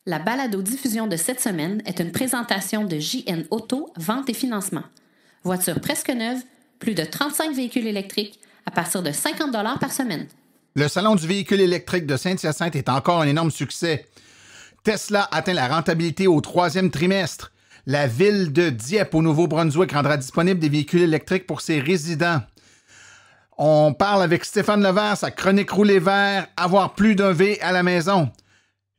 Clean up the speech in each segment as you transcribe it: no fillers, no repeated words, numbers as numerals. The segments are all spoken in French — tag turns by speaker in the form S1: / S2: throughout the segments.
S1: La balado-diffusion de cette semaine est une présentation de JN Auto, vente et financement. Voiture presque neuve, plus de 35 véhicules électriques à partir de 50 $ par semaine.
S2: Le Salon du véhicule électrique de Saint-Hyacinthe est encore un énorme succès. Tesla atteint la rentabilité au 3e trimestre. La ville de Dieppe, au Nouveau-Brunswick, rendra disponible des véhicules électriques pour ses résidents. On parle avec Stéphane Levert, sa chronique Rouler vert, avoir plus d'un V à la maison.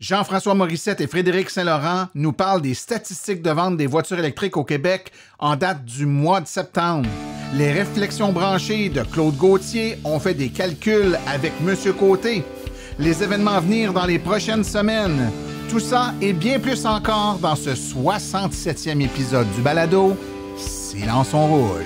S2: Jean-François Morissette et Frédéric Saint-Laurent nous parlent des statistiques de vente des voitures électriques au Québec en date du mois de septembre. Les réflexions branchées de Claude Gauthier ont fait des calculs avec Monsieur Côté. Les événements à venir dans les prochaines semaines. Tout ça et bien plus encore dans ce 67e épisode du balado Silence on roule.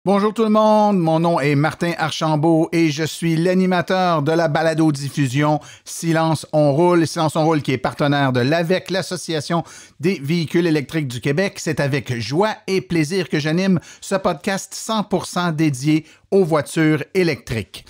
S2: Bonjour tout le monde, mon nom est Martin Archambault et je suis l'animateur de la balado-diffusion Silence on roule. Silence on roule qui est partenaire de l'AVEQ, l'Association des véhicules électriques du Québec. C'est avec joie et plaisir que j'anime ce podcast 100% dédié aux voitures électriques.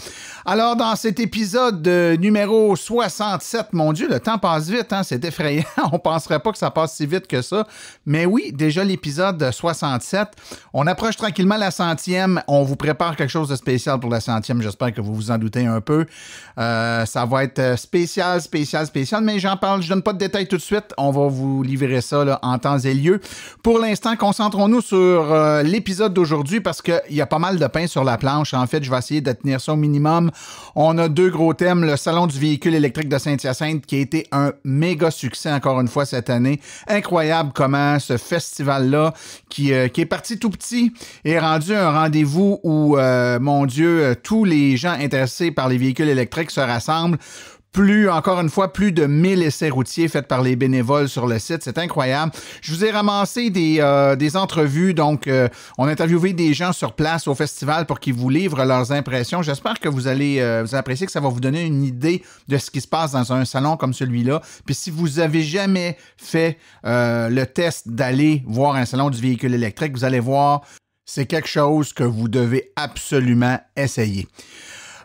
S2: Alors, dans cet épisode numéro 67, mon Dieu, le temps passe vite, hein? C'est effrayant. On ne penserait pas que ça passe si vite que ça. Mais oui, déjà l'épisode 67. On approche tranquillement la 100e. On vous prépare quelque chose de spécial pour la 100e. J'espère que vous vous en doutez un peu. Ça va être spécial, mais j'en parle. Je donne pas de détails tout de suite. On va vous livrer ça là, en temps et lieu. Pour l'instant, concentrons-nous sur l'épisode d'aujourd'hui parce qu'il y a pas mal de pain sur la planche. En fait, je vais essayer de tenir ça au minimum. On a deux gros thèmes. Le Salon du véhicule électrique de Saint-Hyacinthe qui a été un méga succès encore une fois cette année. Incroyable comment ce festival-là, qui est parti tout petit, est rendu un rendez-vous où, mon Dieu, tous les gens intéressés par les véhicules électriques se rassemblent. Encore une fois, plus de 1000 essais routiers faits par les bénévoles sur le site. C'est incroyable. Je vous ai ramassé des entrevues. Donc, on a interviewé des gens sur place au festival pour qu'ils vous livrent leurs impressions. J'espère que vous allez apprécier, que ça va vous donner une idée de ce qui se passe dans un salon comme celui-là. Puis si vous avez jamais fait le test d'aller voir un salon du véhicule électrique, vous allez voir, c'est quelque chose que vous devez absolument essayer.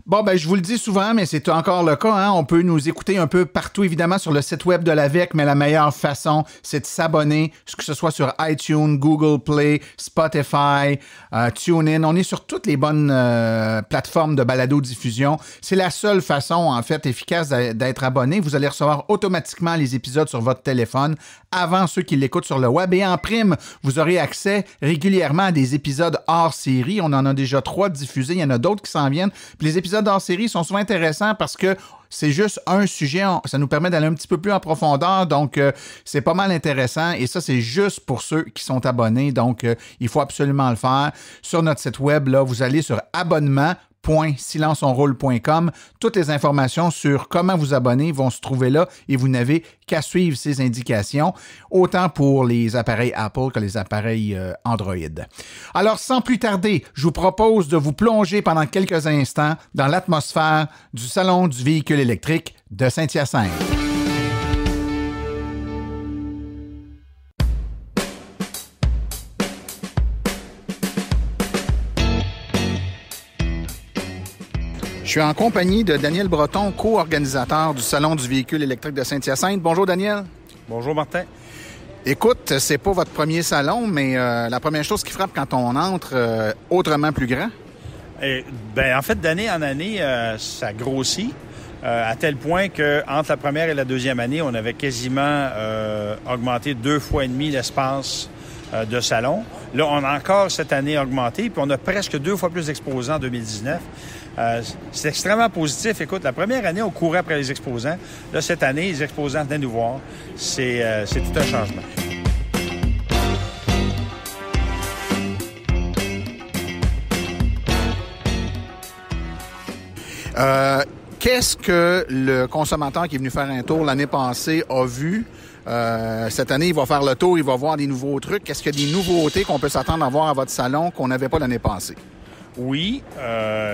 S2: Bon, ben, je vous le dis souvent, mais c'est encore le cas. Hein? On peut nous écouter un peu partout, évidemment, sur le site web de l'AVEQ, mais la meilleure façon, c'est de s'abonner, que ce soit sur iTunes, Google Play, Spotify, TuneIn. On est sur toutes les bonnes plateformes de balado-diffusion. C'est la seule façon, en fait, efficace d'être abonné. Vous allez recevoir automatiquement les épisodes sur votre téléphone avant ceux qui l'écoutent sur le web. Et en prime, vous aurez accès régulièrement à des épisodes hors série. On en a déjà 3 diffusés. Il y en a d'autres qui s'en viennent. Puis les épisodes hors série sont souvent intéressants parce que c'est juste un sujet. Ça nous permet d'aller un petit peu plus en profondeur. Donc, c'est pas mal intéressant. Et ça, c'est juste pour ceux qui sont abonnés. Donc, il faut absolument le faire. Sur notre site web, là, vous allez sur abonnement.silenceonroule.com. Toutes les informations sur comment vous abonner vont se trouver là et vous n'avez qu'à suivre ces indications, autant pour les appareils Apple que les appareils Android. Alors, sans plus tarder, je vous propose de vous plonger pendant quelques instants dans l'atmosphère du Salon du véhicule électrique de Saint-Hyacinthe. Je suis en compagnie de Daniel Breton, co-organisateur du Salon du véhicule électrique de Saint-Hyacinthe. Bonjour, Daniel.
S3: Bonjour, Martin.
S2: Écoute, c'est pas votre premier salon, mais la première chose qui frappe quand on entre, autrement plus grand?
S3: En fait, d'année en année, ça grossit. À tel point qu'entre la première et la deuxième année, on avait quasiment augmenté 2,5 fois l'espace de salon. Là, on a encore cette année augmenté, puis on a presque 2 fois plus d'exposants en 2019. C'est extrêmement positif. Écoute, la première année, on courait après les exposants. Là, cette année, les exposants venaient nous voir. C'est tout un changement.
S2: Qu'est-ce que le consommateur qui est venu faire un tour l'année passée a vu? Cette année, il va faire le tour, il va voir des nouveaux trucs. Est-ce qu'il y a des nouveautés qu'on peut s'attendre à voir à votre salon qu'on n'avait pas l'année passée?
S3: Oui,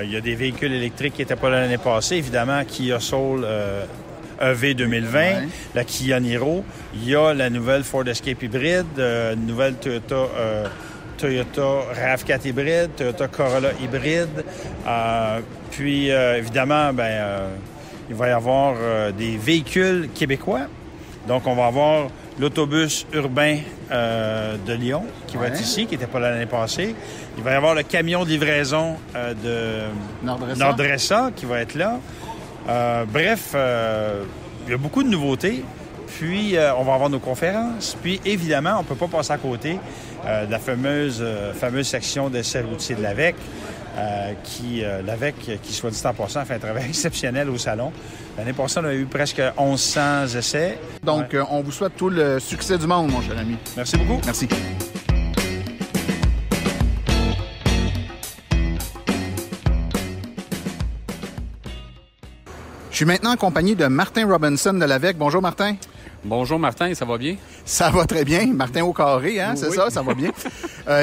S3: il y a des véhicules électriques qui n'étaient pas là l'année passée. Évidemment, Kia Soul EV 2020, la Kia Niro. Il y a la nouvelle Ford Escape hybride, une nouvelle Toyota RAV4 hybride, Toyota Corolla hybride. Puis, évidemment, il va y avoir des véhicules québécois. Donc, on va avoir l'autobus urbain de Lyon qui va être ici, qui n'était pas là l'année passée. Il va y avoir le camion de livraison de Nord-Dressa qui va être là. Bref, il y a beaucoup de nouveautés. Puis, on va avoir nos conférences. Puis, évidemment, on ne peut pas passer à côté de la fameuse section d'essais routiers de l'AVEC. L'AVEC, qui soit dit en passant, fait un travail exceptionnel au salon. L'année passée, on a eu presque 1100 essais.
S2: Donc, on vous souhaite tout le succès du monde, mon cher ami.
S3: Merci beaucoup.
S2: Merci. Je suis maintenant en compagnie de Martin Robinson de l'AVEC. Bonjour, Martin.
S4: Bonjour Martin, ça va bien?
S2: Ça va très bien. Martin au carré, hein, c'est ça? Ça va bien.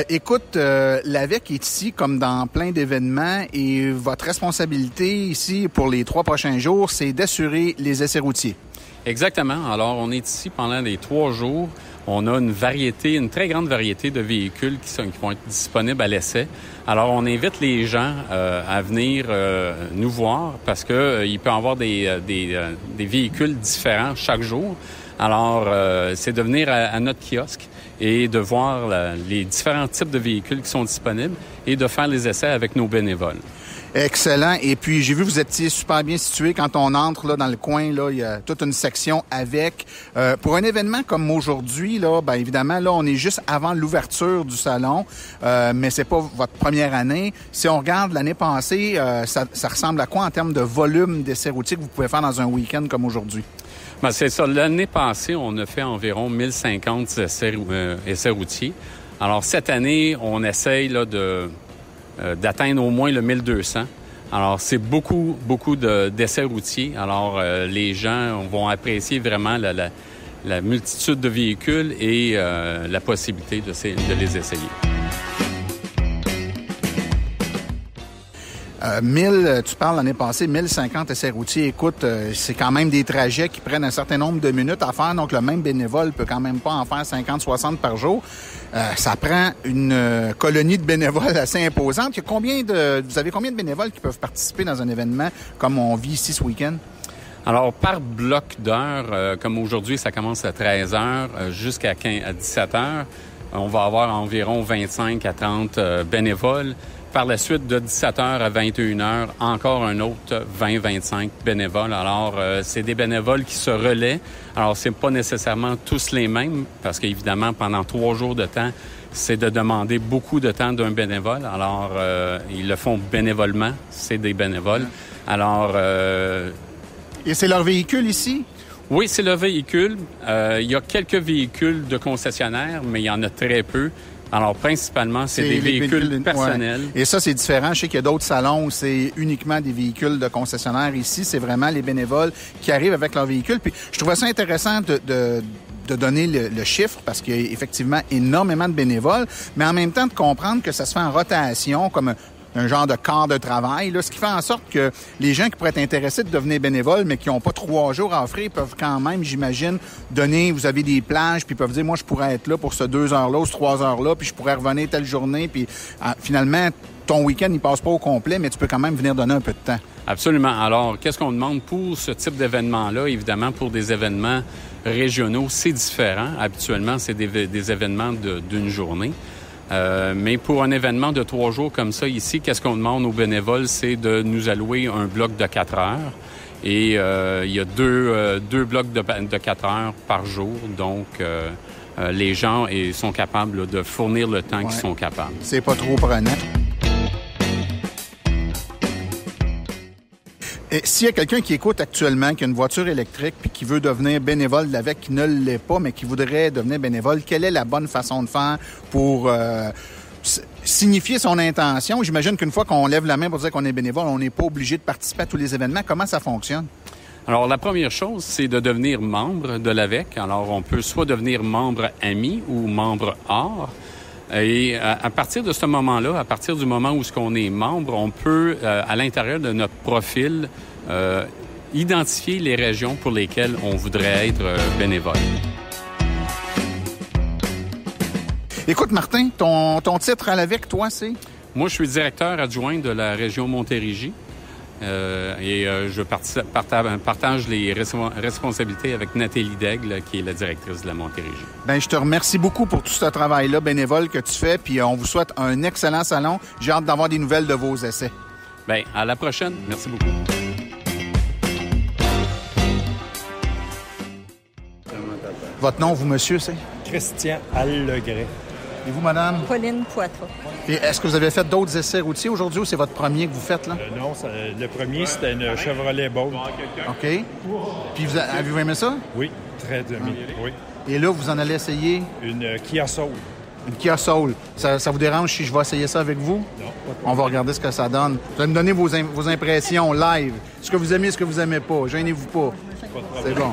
S2: Écoute, l'AVEC est ici comme dans plein d'événements et votre responsabilité ici pour les 3 prochains jours, c'est d'assurer les essais routiers.
S4: Exactement. Alors, on est ici pendant les 3 jours. On a une très grande variété de véhicules qui vont être disponibles à l'essai. Alors, on invite les gens à venir nous voir parce que il peut y avoir des véhicules différents chaque jour. Alors, c'est de venir à notre kiosque et de voir les différents types de véhicules qui sont disponibles et de faire les essais avec nos bénévoles.
S2: Excellent. Et puis, j'ai vu que vous étiez super bien situé. Quand on entre là dans le coin, là, il y a toute une section avec. Pour un événement comme aujourd'hui, là, bien évidemment, là, on est juste avant l'ouverture du salon, mais c'est pas votre première année. Si on regarde l'année passée, ça ressemble à quoi en termes de volume d'essais routiers que vous pouvez faire dans un week-end comme aujourd'hui?
S4: Ben, c'est ça. L'année passée, on a fait environ 1050 essais routiers. Alors, cette année, on essaye là, d'atteindre au moins le 1200. Alors, c'est beaucoup d'essais routiers. Alors, les gens vont apprécier vraiment la multitude de véhicules et la possibilité de les essayer.
S2: 1000, tu parles l'année passée, 1050 essais routiers. Écoute, c'est quand même des trajets qui prennent un certain nombre de minutes à faire. Donc, le même bénévole peut quand même pas en faire 50-60 par jour. Ça prend une colonie de bénévoles assez imposante. Vous avez combien de bénévoles qui peuvent participer dans un événement comme on vit ici ce week-end?
S4: Alors, par bloc d'heures, comme aujourd'hui, ça commence à 13 heures jusqu'à 17 heures, on va avoir environ 25 à 30 bénévoles. Par la suite, de 17h à 21h, encore un autre 20-25 bénévoles. Alors, c'est des bénévoles qui se relaient. Alors, c'est pas nécessairement tous les mêmes, parce qu'évidemment, pendant 3 jours de temps, c'est de demander beaucoup de temps d'un bénévole. Alors, ils le font bénévolement. C'est des bénévoles. Alors...
S2: Et c'est leur véhicule ici?
S4: Oui, c'est le véhicule. Il y a quelques véhicules de concessionnaires, mais il y en a très peu. Alors, principalement, c'est des véhicules personnels.
S2: Ouais. Et ça, c'est différent. Je sais qu'il y a d'autres salons où c'est uniquement des véhicules de concessionnaires. Ici, c'est vraiment les bénévoles qui arrivent avec leur véhicule. Puis, je trouvais ça intéressant de donner le chiffre parce qu'il y a effectivement énormément de bénévoles, mais en même temps de comprendre que ça se fait en rotation, comme un genre de quart de travail, là, ce qui fait en sorte que les gens qui pourraient être intéressés de devenir bénévoles, mais qui n'ont pas 3 jours à offrir, peuvent quand même, j'imagine, donner, vous avez des plages, puis ils peuvent dire, moi, je pourrais être là pour ce 2 heures-là ou ce 3 heures-là, puis je pourrais revenir telle journée, puis finalement, ton week-end, il passe pas au complet, mais tu peux quand même venir donner un peu de temps.
S4: Absolument. Alors, qu'est-ce qu'on demande pour ce type d'événement-là? Évidemment, pour des événements régionaux, c'est différent. Habituellement, c'est des événements d'une journée. Mais pour un événement de 3 jours comme ça, ici, qu'est-ce qu'on demande aux bénévoles? C'est de nous allouer un bloc de 4 heures. Et il y a deux blocs de 4 heures par jour. Donc, les gens sont capables là, de fournir le temps qu'ils sont capables.
S2: C'est pas trop prenant. Et s'il y a quelqu'un qui écoute actuellement, qui a une voiture électrique puis qui veut devenir bénévole de l'AVEC, qui ne l'est pas, mais qui voudrait devenir bénévole, quelle est la bonne façon de faire pour signifier son intention? J'imagine qu'une fois qu'on lève la main pour dire qu'on est bénévole, on n'est pas obligé de participer à tous les événements. Comment ça fonctionne?
S4: Alors, la première chose, c'est de devenir membre de l'AVEC. Alors, on peut soit devenir membre ami ou membre or. Et à partir de ce moment-là, à partir du moment où on est membre, on peut, à l'intérieur de notre profil, identifier les régions pour lesquelles on voudrait être bénévole.
S2: Écoute, Martin, ton titre à l'AVEC, toi, c'est?
S4: Moi, je suis directeur adjoint de la région Montérégie je partage les responsabilités avec Nathalie Daigle, qui est la directrice de la Montérégie.
S2: Bien, je te remercie beaucoup pour tout ce travail-là bénévole que tu fais, puis on vous souhaite un excellent salon. J'ai hâte d'avoir des nouvelles de vos essais.
S4: Bien, à la prochaine. Merci beaucoup.
S2: Votre nom, vous, monsieur, c'est?
S5: Christian Allegret.
S2: Et vous, madame?
S6: Pauline Poitras.
S2: Et est-ce que vous avez fait d'autres essais routiers aujourd'hui ou c'est votre premier que vous faites, là?
S5: Non, le premier, c'était une Chevrolet Bolt.
S2: OK. Puis avez-vous aimé ça?
S5: Oui, très aimé. Oui.
S2: Et là, vous en allez essayer?
S5: Une Kia Soul.
S2: Une Kia Soul. Ça vous dérange si je vais essayer ça avec vous?
S5: Non.
S2: On va regarder ce que ça donne. Vous allez me donner vos impressions live. Ce que vous aimez, ce que vous aimez pas. Gênez-vous pas. C'est bon.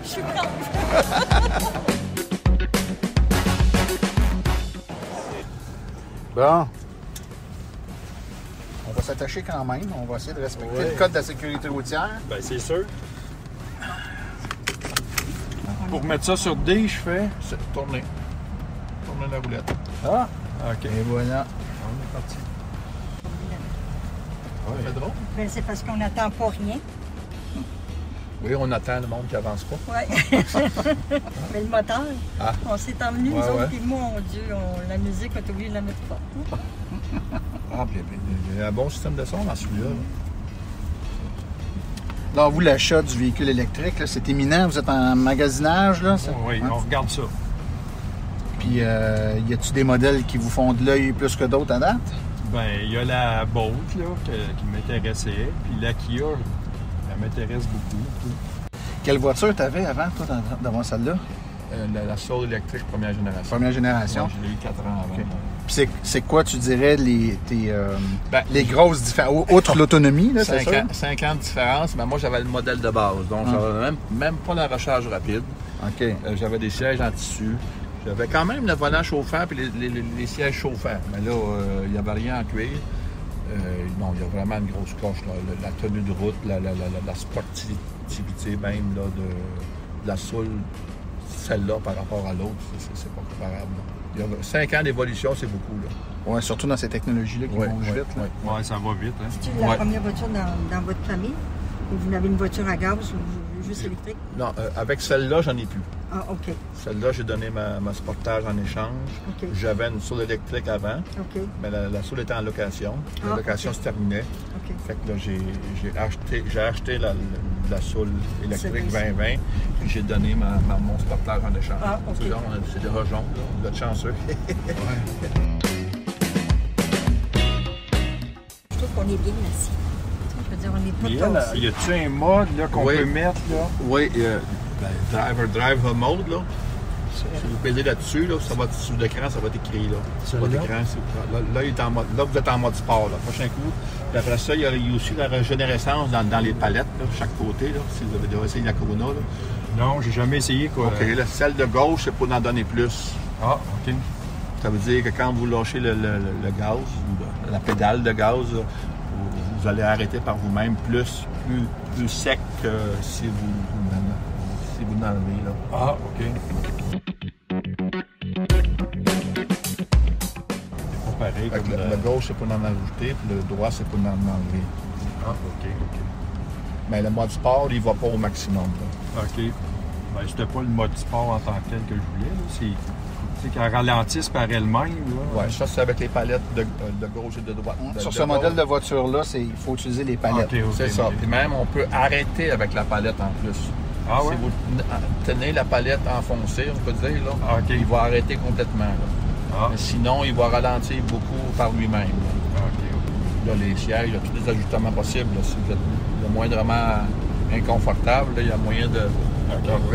S6: Je suis prête.
S2: Bon. On va s'attacher quand même. On va essayer de respecter le code de la sécurité routière.
S5: Bien, c'est sûr. Pour mettre ça sur D, je fais...
S2: Tourner. Tourner la roulette.
S5: Ah, OK.
S2: Et voilà.
S5: On est parti.
S2: C'est drôle.
S6: Ben, c'est parce qu'on n'attend pas rien.
S7: Oui, on attend le monde qui avance pas.
S6: Oui. Mais le moteur, on s'est emmenés, nous autres,
S7: ouais.
S6: puis moi, mon Dieu, la musique, on est obligé de la mettre forte.
S7: Ah, puis il y a un bon système de son dans celui-là.
S2: Là, vous, l'achat du véhicule électrique, là, c'est imminent. Vous êtes en magasinage, là?
S5: Oui, on regarde ça.
S2: Puis, y a-t-il des modèles qui vous font de l'œil plus que d'autres à date?
S5: Bien, il y a la Bolt, là, qui m'intéressait. Puis la Kia, elle m'intéresse beaucoup.
S2: Quelle voiture t'avais avant, toi, d'avoir celle-là?
S7: La Soul électrique première génération.
S2: Première génération.
S7: Moi, je l'ai eu 4 ans avant.
S2: Okay. Puis c'est quoi, tu dirais, les grosses différences? Outre l'autonomie, là, c'est ça?
S7: 5 ans de différence, mais moi, j'avais le modèle de base. Donc, j'avais même pas la recharge rapide.
S2: OK.
S7: J'avais des sièges en tissu. J'avais quand même le volant chauffant puis les sièges chauffants. Mais là, il n'y avait rien en cuir. Non, il y a vraiment une grosse coche. Là. La tenue de route, la sportivité même là, de la Soul, celle-là par rapport à l'autre, c'est pas comparable. Là. Il y a 5 ans d'évolution, c'est beaucoup.
S2: Oui, surtout dans ces technologies-là qui vont vite.
S5: Oui, ça va vite. Hein?
S6: C'est la première voiture dans votre famille? Ou vous avez une voiture à gaz ou juste électrique?
S7: Non, avec celle-là, j'en ai plus.
S6: Ah, OK.
S7: Celle-là, j'ai donné ma Sportage en échange.
S6: Okay.
S7: J'avais une Soul électrique avant, mais la Soul était en location. La location se terminait. Fait que là, j'ai acheté la Soul électrique 2020, puis j'ai donné mon Sportage en échange.
S6: Ah, OK.
S7: C'est des rejoints, là. Vous êtes chanceux.
S6: Je trouve qu'on est bien assis. Je veux dire, on n'est pas tossé.
S5: Y a-tu un mode là, qu'on peut mettre? Là?
S7: Oui, drive mode, là. Si vous pesez là-dessus, là, ça va sur l'écran, ça va être écrit. Là. Votre écran, là, il est en mode, là, vous êtes en mode sport. Là. Prochain coup. Puis après ça, il y a aussi la régénérescence dans les palettes, là, chaque côté. Là, si vous avez déjà essayé la Corona. Là.
S5: Non, j'ai jamais essayé. Quoi.
S7: OK, là, celle de gauche, c'est pour en donner plus.
S5: Ah, OK.
S7: Ça veut dire que quand vous lâchez le gaz, la pédale de gaz, vous allez arrêter par vous-même plus sec que si vous l'enlevez. Là.
S5: Ah, OK. C'est pas pareil comme
S7: le gauche, c'est pour en ajouter, puis le droit, c'est pour en enlever.
S5: Ah, OK.
S7: Mais le mode sport, il ne va pas au maximum. Là.
S5: OK. Ben, c'était pas le mode sport en tant que tel que je voulais. C'est qu'elle ralentisse par elle-même.
S7: Oui, ça, c'est avec les palettes de gauche et de droite.
S2: Sur ce modèle de voiture-là, il faut utiliser les palettes.
S5: Okay,
S7: c'est ça. Puis même, on peut arrêter avec la palette en plus.
S5: Ah ouais?
S7: Si vous tenez la palette enfoncée, on peut dire, là,
S5: okay.
S7: Il va arrêter complètement. Là. Ah. Mais sinon, il va ralentir beaucoup par lui-même. Là.
S5: Okay.
S7: Là, les sièges, il y a tous les ajustements possibles. Là. Si vous êtes le moindrement inconfortable, là, il y a moyen de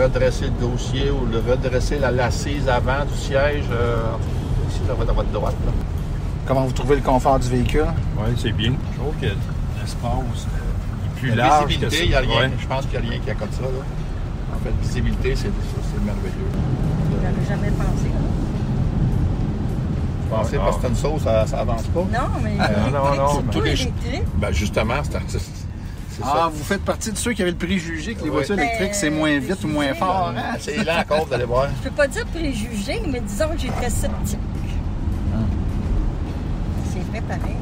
S7: redresser le dossier ou de redresser l'assise avant du siège. Ici, ça va être à votre droite. Là.
S2: Comment vous trouvez le confort du véhicule?
S5: Oui, c'est bien. Je trouve que l'espace est plus
S7: la
S5: large.
S7: Visibilité, il n'y a rien. Ouais. Je pense qu'il n'y a rien qui accote ça. Là. En fait, visibilité, c'est merveilleux.
S6: Vous n'avez jamais pensé, hein?
S7: pensez pas que c'est une sauce, ça avance pas?
S6: Non, mais
S5: non,
S6: c'est
S7: tous
S6: tout
S7: les-
S6: électrique.
S7: Ben justement, c'est
S2: Ah,
S7: ça.
S2: vous faites partie de ceux qui avaient le préjugé que les
S7: Oui.
S2: voitures électriques, c'est moins vite ou moins
S6: préjugé,
S2: fort.
S6: là.
S2: Hein?
S7: C'est lent encore, vous allez voir.
S6: Je peux pas dire préjugé, mais disons que j'étais sceptique. C'est vrai pareil.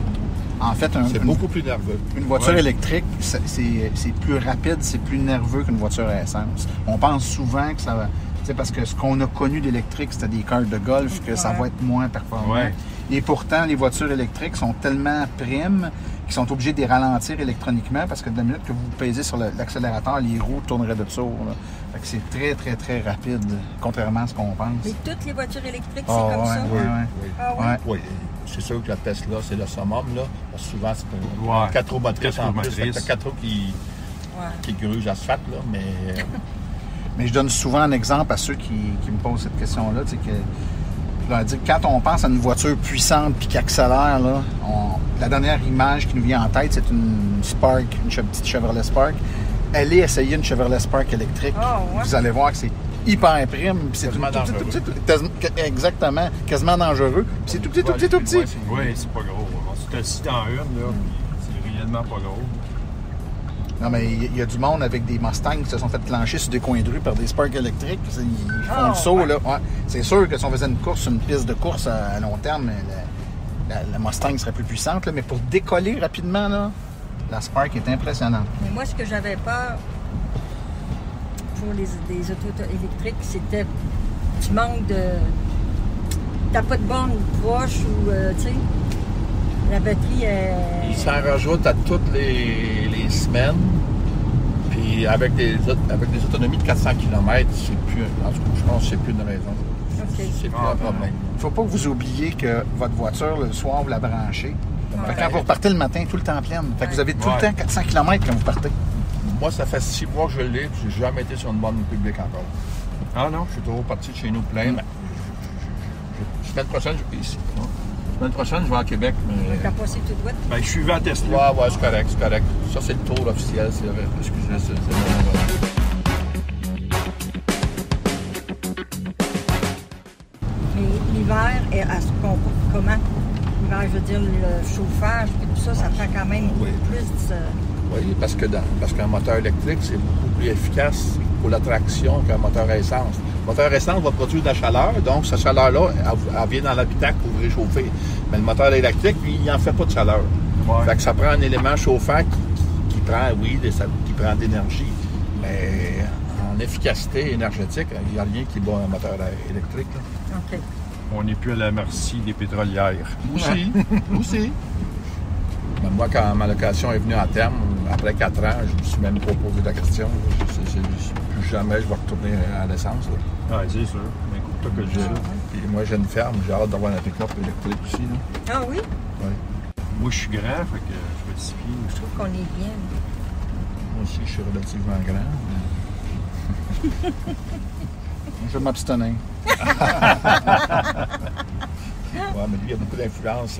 S2: En fait,
S7: C'est beaucoup plus nerveux.
S2: une voiture
S5: Ouais.
S2: électrique, c'est plus rapide, c'est plus nerveux qu'une voiture à essence. On pense souvent que ça va... C'est parce que ce qu'on a connu d'électrique, c'était des cars de golf, que ça va être moins performant.
S5: Ouais.
S2: Et pourtant, les voitures électriques sont tellement primes qu'ils sont obligés de les ralentir électroniquement parce que de la minute que vous pèsez sur l'accélérateur, les roues tourneraient de tour. Là. Fait que c'est très, très, très rapide, contrairement à ce qu'on pense.
S6: Mais toutes les voitures électriques, c'est
S2: Ah,
S6: comme
S2: ouais,
S6: ça.
S2: ouais, ouais.
S7: Oui.
S6: Ah oui?
S2: Ouais.
S7: Oui, c'est sûr que la Tesla, c'est le summum, là. Parce que souvent, c'est
S5: Ouais.
S7: 4 roues motrices
S5: 4
S7: en
S5: roues
S7: plus. Fait que
S5: motrices.
S7: t'as 4 roues
S6: Ouais.
S7: qui grugent l'asphalte, là. Mais
S2: Mais je donne souvent un exemple à ceux qui me posent cette question-là. Tu sais, que je leur dis que quand on pense à une voiture puissante puis qui accélère, là, la dernière image qui nous vient en tête, c'est une Spark, petite Chevrolet Spark. Allez essayer une Chevrolet Spark électrique.
S6: Ah, ouais.
S2: Vous allez voir que c'est hyper prime. puis c'est
S7: Quasiment
S2: exactement, quasiment dangereux. Puis c'est tout petit, tout petit, tout petit.
S5: Oui, c'est pas gros. On s'est assis dans une, là, puis c'est réellement pas gros.
S2: Non, mais il y a du monde avec des Mustangs qui se sont fait clencher sur des coins de rue par des Sparks électriques. Ils font le saut, là. Ouais. C'est sûr que si on faisait une course, une piste de course à long terme, la Mustang serait plus puissante, là. Mais pour décoller rapidement, là, la Spark est impressionnante.
S6: Mais moi, ce que j'avais peur pour des autos électriques, c'était tu manques de... T'as pas de borne proche ou, tu sais, la batterie est...
S7: ils s'en rajoutent à toutes les semaines. Puis avec des autonomies de 400 km, c'est plus... En tout cas, je pense que c'est plus une raison.
S6: OK.
S7: C'est plus un problème.
S2: Il ne faut pas que vous oubliez que votre voiture, le soir, vous la branchez. Fait que quand vous repartez le matin, tout le temps pleine. Fait que vous avez tout le temps 400 km quand vous partez.
S7: Moi, ça fait 6 mois que je l'ai, puis j'ai jamais été sur une borne publique encore.
S5: Ah non?
S7: Je suis toujours parti de chez nous plein. Mais semaine prochaine, je vais ici. Semaine prochaine, je vais à Québec. Mais...
S6: T'as passé tout droit.
S5: Ben, je suis venu à Tesla.
S7: Ouais, c'est correct, c'est correct. Ça, c'est le tour officiel, c'est vrai. Excusez, c'est
S6: Mais l'hiver, elle se comporte comment? L'hiver, je veux dire, le chauffage et tout ça, ça prend quand même
S7: Oui.
S6: plus de...
S7: Oui, parce qu'un moteur électrique, c'est beaucoup plus efficace pour la traction qu'un moteur à essence. Le moteur à essence va produire de la chaleur, donc cette chaleur-là, elle vient dans l'habitacle pour vous réchauffer. Mais le moteur électrique, lui, il n'en fait pas de chaleur.
S5: Ouais.
S7: Fait que ça prend un élément chauffant qui prend, oui, qui prend d'énergie. Mais en efficacité énergétique, il n'y a rien qui bat un moteur électrique. Là.
S6: OK.
S5: On n'est plus à la merci des pétrolières.
S7: Aussi, aussi. Mais moi, quand ma location est venue à terme, après 4 ans, je me suis même pas posé la question. Plus jamais je vais retourner à l'essence. Là.
S5: Ah, c'est sûr. Mais écoute, toi que je dis ça.
S7: Puis moi, j'ai une ferme, j'ai hâte d'avoir un pick-up électrique aussi. Là.
S6: Ah oui?
S7: Ouais.
S5: Moi, je suis grand, fait que je fais 6 pieds.
S6: Je trouve qu'on est bien.
S7: Moi aussi, je suis relativement grand.
S2: Je vais m'abstenir.
S7: Ouais, mais lui, il y a beaucoup d'influence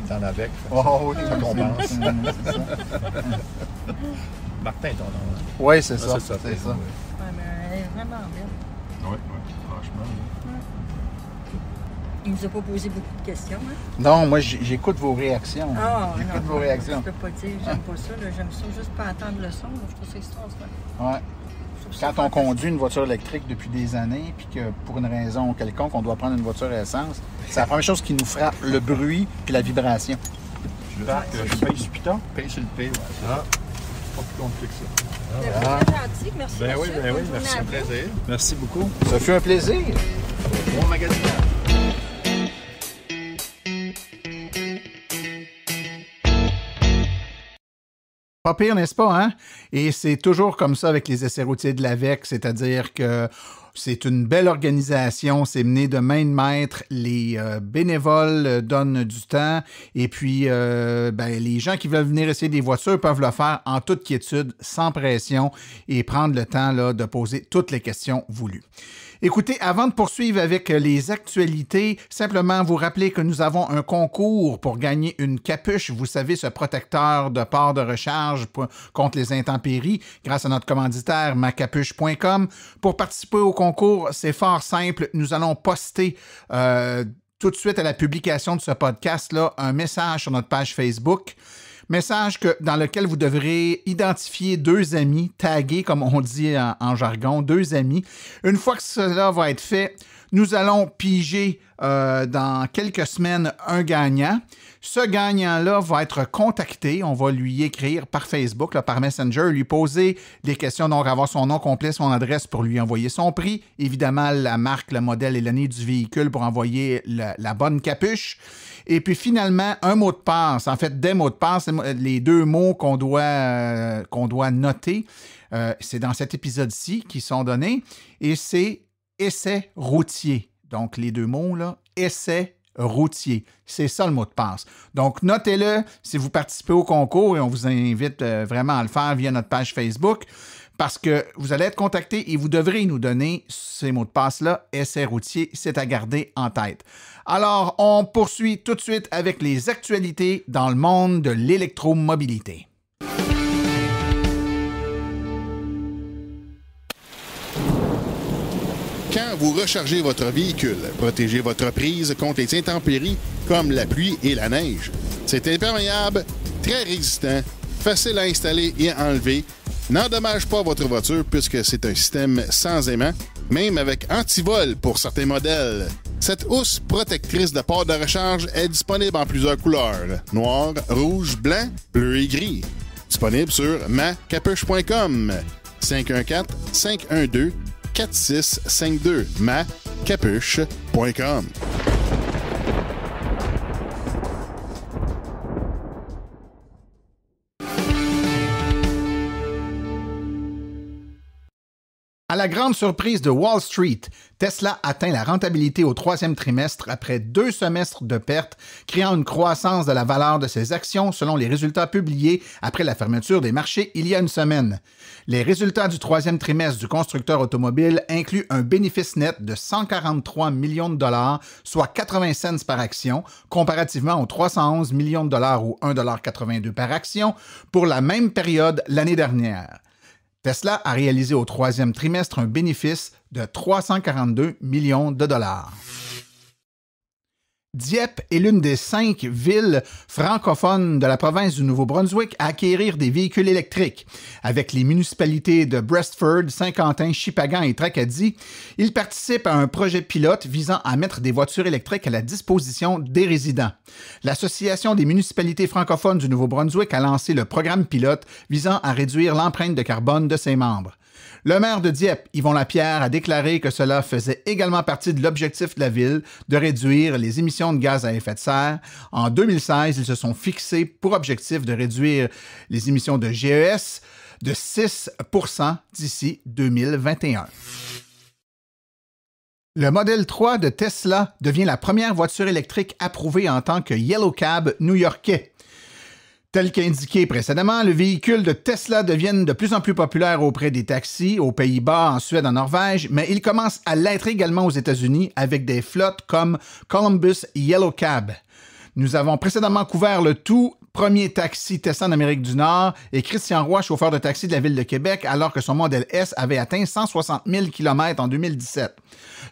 S7: dans l'AVEC.
S2: Oh, oui,
S7: ça compense.
S2: c'est ça.
S7: Martin, ton nom. Hein?
S2: Oui, c'est ça.
S7: C'est ça.
S2: C'est ça.
S6: Ouais, mais elle est vraiment belle.
S5: Oui, franchement.
S6: Il nous a pas posé beaucoup de questions, hein?
S2: Non, moi, j'écoute vos réactions.
S6: Ah,
S2: J'écoute
S6: non,
S2: vos réactions.
S6: je peux pas dire, j'aime pas ça. Là. J'aime ça juste pas entendre le son. Là. Je trouve ça extraordinaire.
S2: Ouais.
S6: Je trouve ça
S2: Quand on
S6: fantastique.
S2: conduit une voiture électrique depuis des années, puis que pour une raison quelconque, on doit prendre une voiture à essence, c'est la première chose qui nous frappe, le bruit puis la vibration.
S5: J'espère que je paye sur Python.
S7: Paye sur le P, ouais. C'est
S5: Ah.
S7: pas plus compliqué que ça.
S6: C'est vraiment gentil. Merci,
S5: Ben oui,
S6: monsieur.
S5: ben oui,
S6: Bonne
S5: merci.
S6: journée à
S7: Un
S6: vous.
S7: plaisir.
S5: Merci beaucoup.
S2: Ça fut un plaisir.
S7: Bon magasin.
S2: Pas pire, n'est-ce pas, hein? Et c'est toujours comme ça avec les essais routiers de l'AVEC, c'est-à-dire que c'est une belle organisation, c'est mené de main de maître, les bénévoles donnent du temps et puis les gens qui veulent venir essayer des voitures peuvent le faire en toute quiétude, sans pression et prendre le temps là, de poser toutes les questions voulues. Écoutez, avant de poursuivre avec les actualités, simplement vous rappeler que nous avons un concours pour gagner une capuche, vous savez, ce protecteur de port de recharge contre les intempéries, grâce à notre commanditaire macapuche.com. Pour participer au concours, c'est fort simple. Nous allons poster tout de suite à la publication de ce podcast-là, un message sur notre page Facebook. Message dans lequel vous devrez identifier 2 amis, taguer, comme on dit en jargon, 2 amis. Une fois que cela va être fait, nous allons piger dans quelques semaines un gagnant. Ce gagnant-là va être contacté. On va lui écrire par Facebook, là, par Messenger, lui poser des questions, donc avoir son nom complet, son adresse pour lui envoyer son prix. Évidemment, la marque, le modèle et l'année du véhicule pour envoyer la bonne capuche. Et puis finalement, un mot de passe. En fait, des mots de passe, les 2 mots qu'on doit noter, c'est dans cet épisode-ci qui sont donnés. Et c'est essai routier. Donc, les 2 mots, là, essai routier. C'est ça le mot de passe. Donc, notez-le si vous participez au concours et on vous invite vraiment à le faire via notre page Facebook parce que vous allez être contacté et vous devrez nous donner ces mots de passe-là. Essai routier, c'est à garder en tête. Alors, on poursuit tout de suite avec les actualités dans le monde de l'électromobilité.
S8: Quand vous rechargez votre véhicule, protégez votre prise contre les intempéries comme la pluie et la neige. C'est imperméable, très résistant, facile à installer et à enlever, n'endommage pas votre voiture puisque c'est un système sans aimant, même avec antivol pour certains modèles. Cette housse protectrice de port de recharge est disponible en plusieurs couleurs, noir, rouge, blanc, bleu et gris. Disponible sur macapuche.com 514-512-4652 macapuche.com.
S2: À la grande surprise de Wall Street, Tesla atteint la rentabilité au 3e trimestre après 2 semestres de pertes, créant une croissance de la valeur de ses actions selon les résultats publiés après la fermeture des marchés il y a une semaine. Les résultats du 3e trimestre du constructeur automobile incluent un bénéfice net de 143 millions de dollars, soit 80 cents par action, comparativement aux 311 millions de dollars ou 1,82 $ par action pour la même période l'année dernière. Tesla a réalisé au 3e trimestre un bénéfice de 342 millions de dollars. Dieppe est l'une des 5 villes francophones de la province du Nouveau-Brunswick à acquérir des véhicules électriques. Avec les municipalités de Brestford, Saint-Quentin, Shippagan et Tracadie, il participe à un projet pilote visant à mettre des voitures électriques à la disposition des résidents. L'Association des municipalités francophones du Nouveau-Brunswick a lancé le programme pilote visant à réduire l'empreinte de carbone de ses membres. Le maire de Dieppe, Yvon Lapierre, a déclaré que cela faisait également partie de l'objectif de la ville de réduire les émissions de gaz à effet de serre. En 2016, ils se sont fixés pour objectif de réduire les émissions de GES de 6 % d'ici 2021. Le modèle 3 de Tesla devient la première voiture électrique approuvée en tant que Yellow Cab new-yorkais. Tel qu'indiqué précédemment, le véhicule de Tesla devient de plus en plus populaire auprès des taxis, aux Pays-Bas, en Suède, en Norvège, mais il commence à l'être également aux États-Unis avec des flottes comme Columbus Yellow Cab. Nous avons précédemment couvert le tout premier taxi Tesla en Amérique du Nord et Christian Roy, chauffeur de taxi de la Ville de Québec, alors que son modèle S avait atteint 160 000 km en 2017.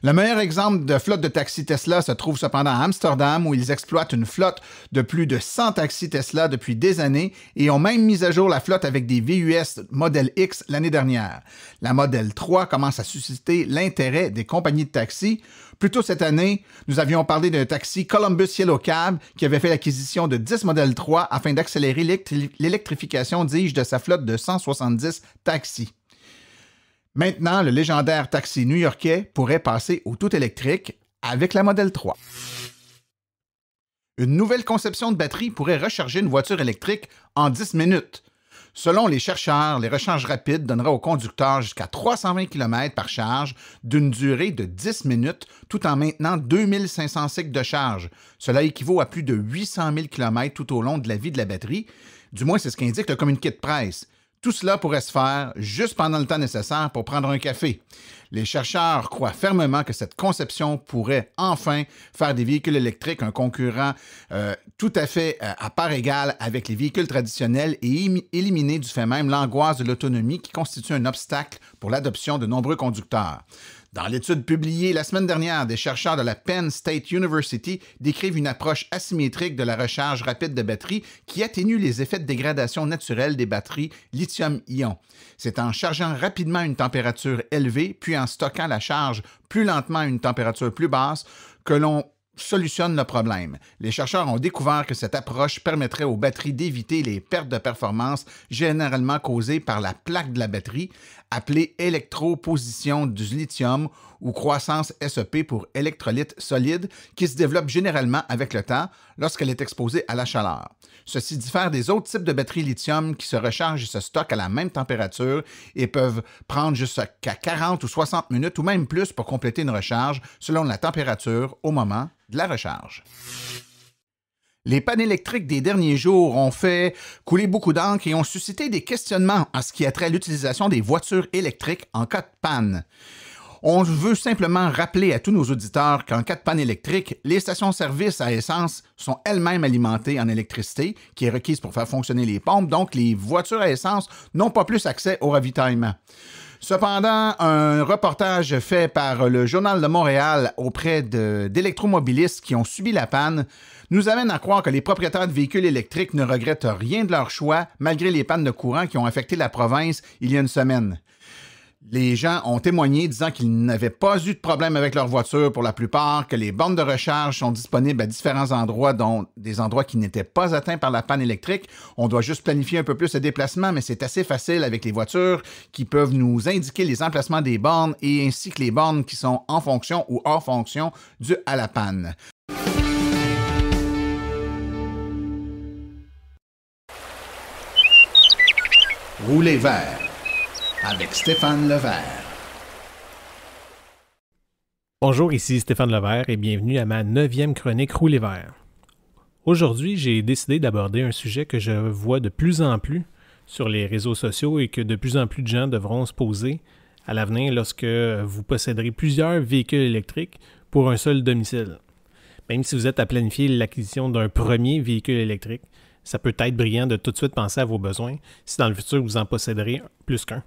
S2: Le meilleur exemple de flotte de taxis Tesla se trouve cependant à Amsterdam, où ils exploitent une flotte de plus de 100 taxis Tesla depuis des années et ont même mis à jour la flotte avec des VUS Model X l'année dernière. La Model 3 commence à susciter l'intérêt des compagnies de taxis. Plus tôt cette année, nous avions parlé d'un taxi Columbus Yellow Cab qui avait fait l'acquisition de 10 Model 3 afin d'accélérer l'électrification, dis-je, de sa flotte de 170 taxis. Maintenant, le légendaire taxi new-yorkais pourrait passer au tout électrique avec la Model 3. Une nouvelle conception de batterie pourrait recharger une voiture électrique en 10 minutes. Selon les chercheurs, les recharges rapides donneraient au conducteur jusqu'à 320 km par charge d'une durée de 10 minutes tout en maintenant 2500 cycles de charge. Cela équivaut à plus de 800 000 km tout au long de la vie de la batterie. Du moins, c'est ce qu'indique le communiqué de presse. Tout cela pourrait se faire juste pendant le temps nécessaire pour prendre un café. Les chercheurs croient fermement que cette conception pourrait enfin faire des véhicules électriques un concurrent tout à fait à part égale avec les véhicules traditionnels et éliminer du fait même l'angoisse de l'autonomie qui constitue un obstacle pour l'adoption de nombreux conducteurs. Dans l'étude publiée la semaine dernière, des chercheurs de la Penn State University décrivent une approche asymétrique de la recharge rapide de batteries qui atténue les effets de dégradation naturelle des batteries lithium-ion. C'est en chargeant rapidement à une température élevée, puis en stockant la charge plus lentement à une température plus basse, que l'on solutionne le problème. Les chercheurs ont découvert que cette approche permettrait aux batteries d'éviter les pertes de performance généralement causées par la plaque de la batterie, appelée électroposition du lithium ou croissance SEP pour électrolyte solide, qui se développe généralement avec le temps lorsqu'elle est exposée à la chaleur. Ceci diffère des autres types de batteries lithium qui se rechargent et se stockent à la même température et peuvent prendre jusqu'à 40 ou 60 minutes ou même plus pour compléter une recharge selon la température au moment de la recharge. Les pannes électriques des derniers jours ont fait couler beaucoup d'encre et ont suscité des questionnements en ce qui a trait à l'utilisation des voitures électriques en cas de panne. On veut simplement rappeler à tous nos auditeurs qu'en cas de panne électrique, les stations-service à essence sont elles-mêmes alimentées en électricité qui est requise pour faire fonctionner les pompes, donc les voitures à essence n'ont pas plus accès au ravitaillement. Cependant, un reportage fait par le Journal de Montréal auprès d'électromobilistes qui ont subi la panne nous amène à croire que les propriétaires de véhicules électriques ne regrettent rien de leur choix malgré les pannes de courant qui ont affecté la province il y a une semaine. Les gens ont témoigné disant qu'ils n'avaient pas eu de problème avec leur voiture pour la plupart, que les bornes de recharge sont disponibles à différents endroits, dont des endroits qui n'étaient pas atteints par la panne électrique. On doit juste planifier un peu plus le déplacement, mais c'est assez facile avec les voitures qui peuvent nous indiquer les emplacements des bornes et ainsi que les bornes qui sont en fonction ou hors fonction dues à la panne. Roulez vert avec Stéphane Levert.
S9: Bonjour, ici Stéphane Levert et bienvenue à ma 9e chronique Roulez vert. Aujourd'hui, j'ai décidé d'aborder un sujet que je vois de plus en plus sur les réseaux sociaux et que de plus en plus de gens devront se poser à l'avenir lorsque vous posséderez plusieurs véhicules électriques pour un seul domicile. Même si vous êtes à planifier l'acquisition d'un premier véhicule électrique, ça peut être brillant de tout de suite penser à vos besoins si dans le futur vous en posséderez plus qu'un.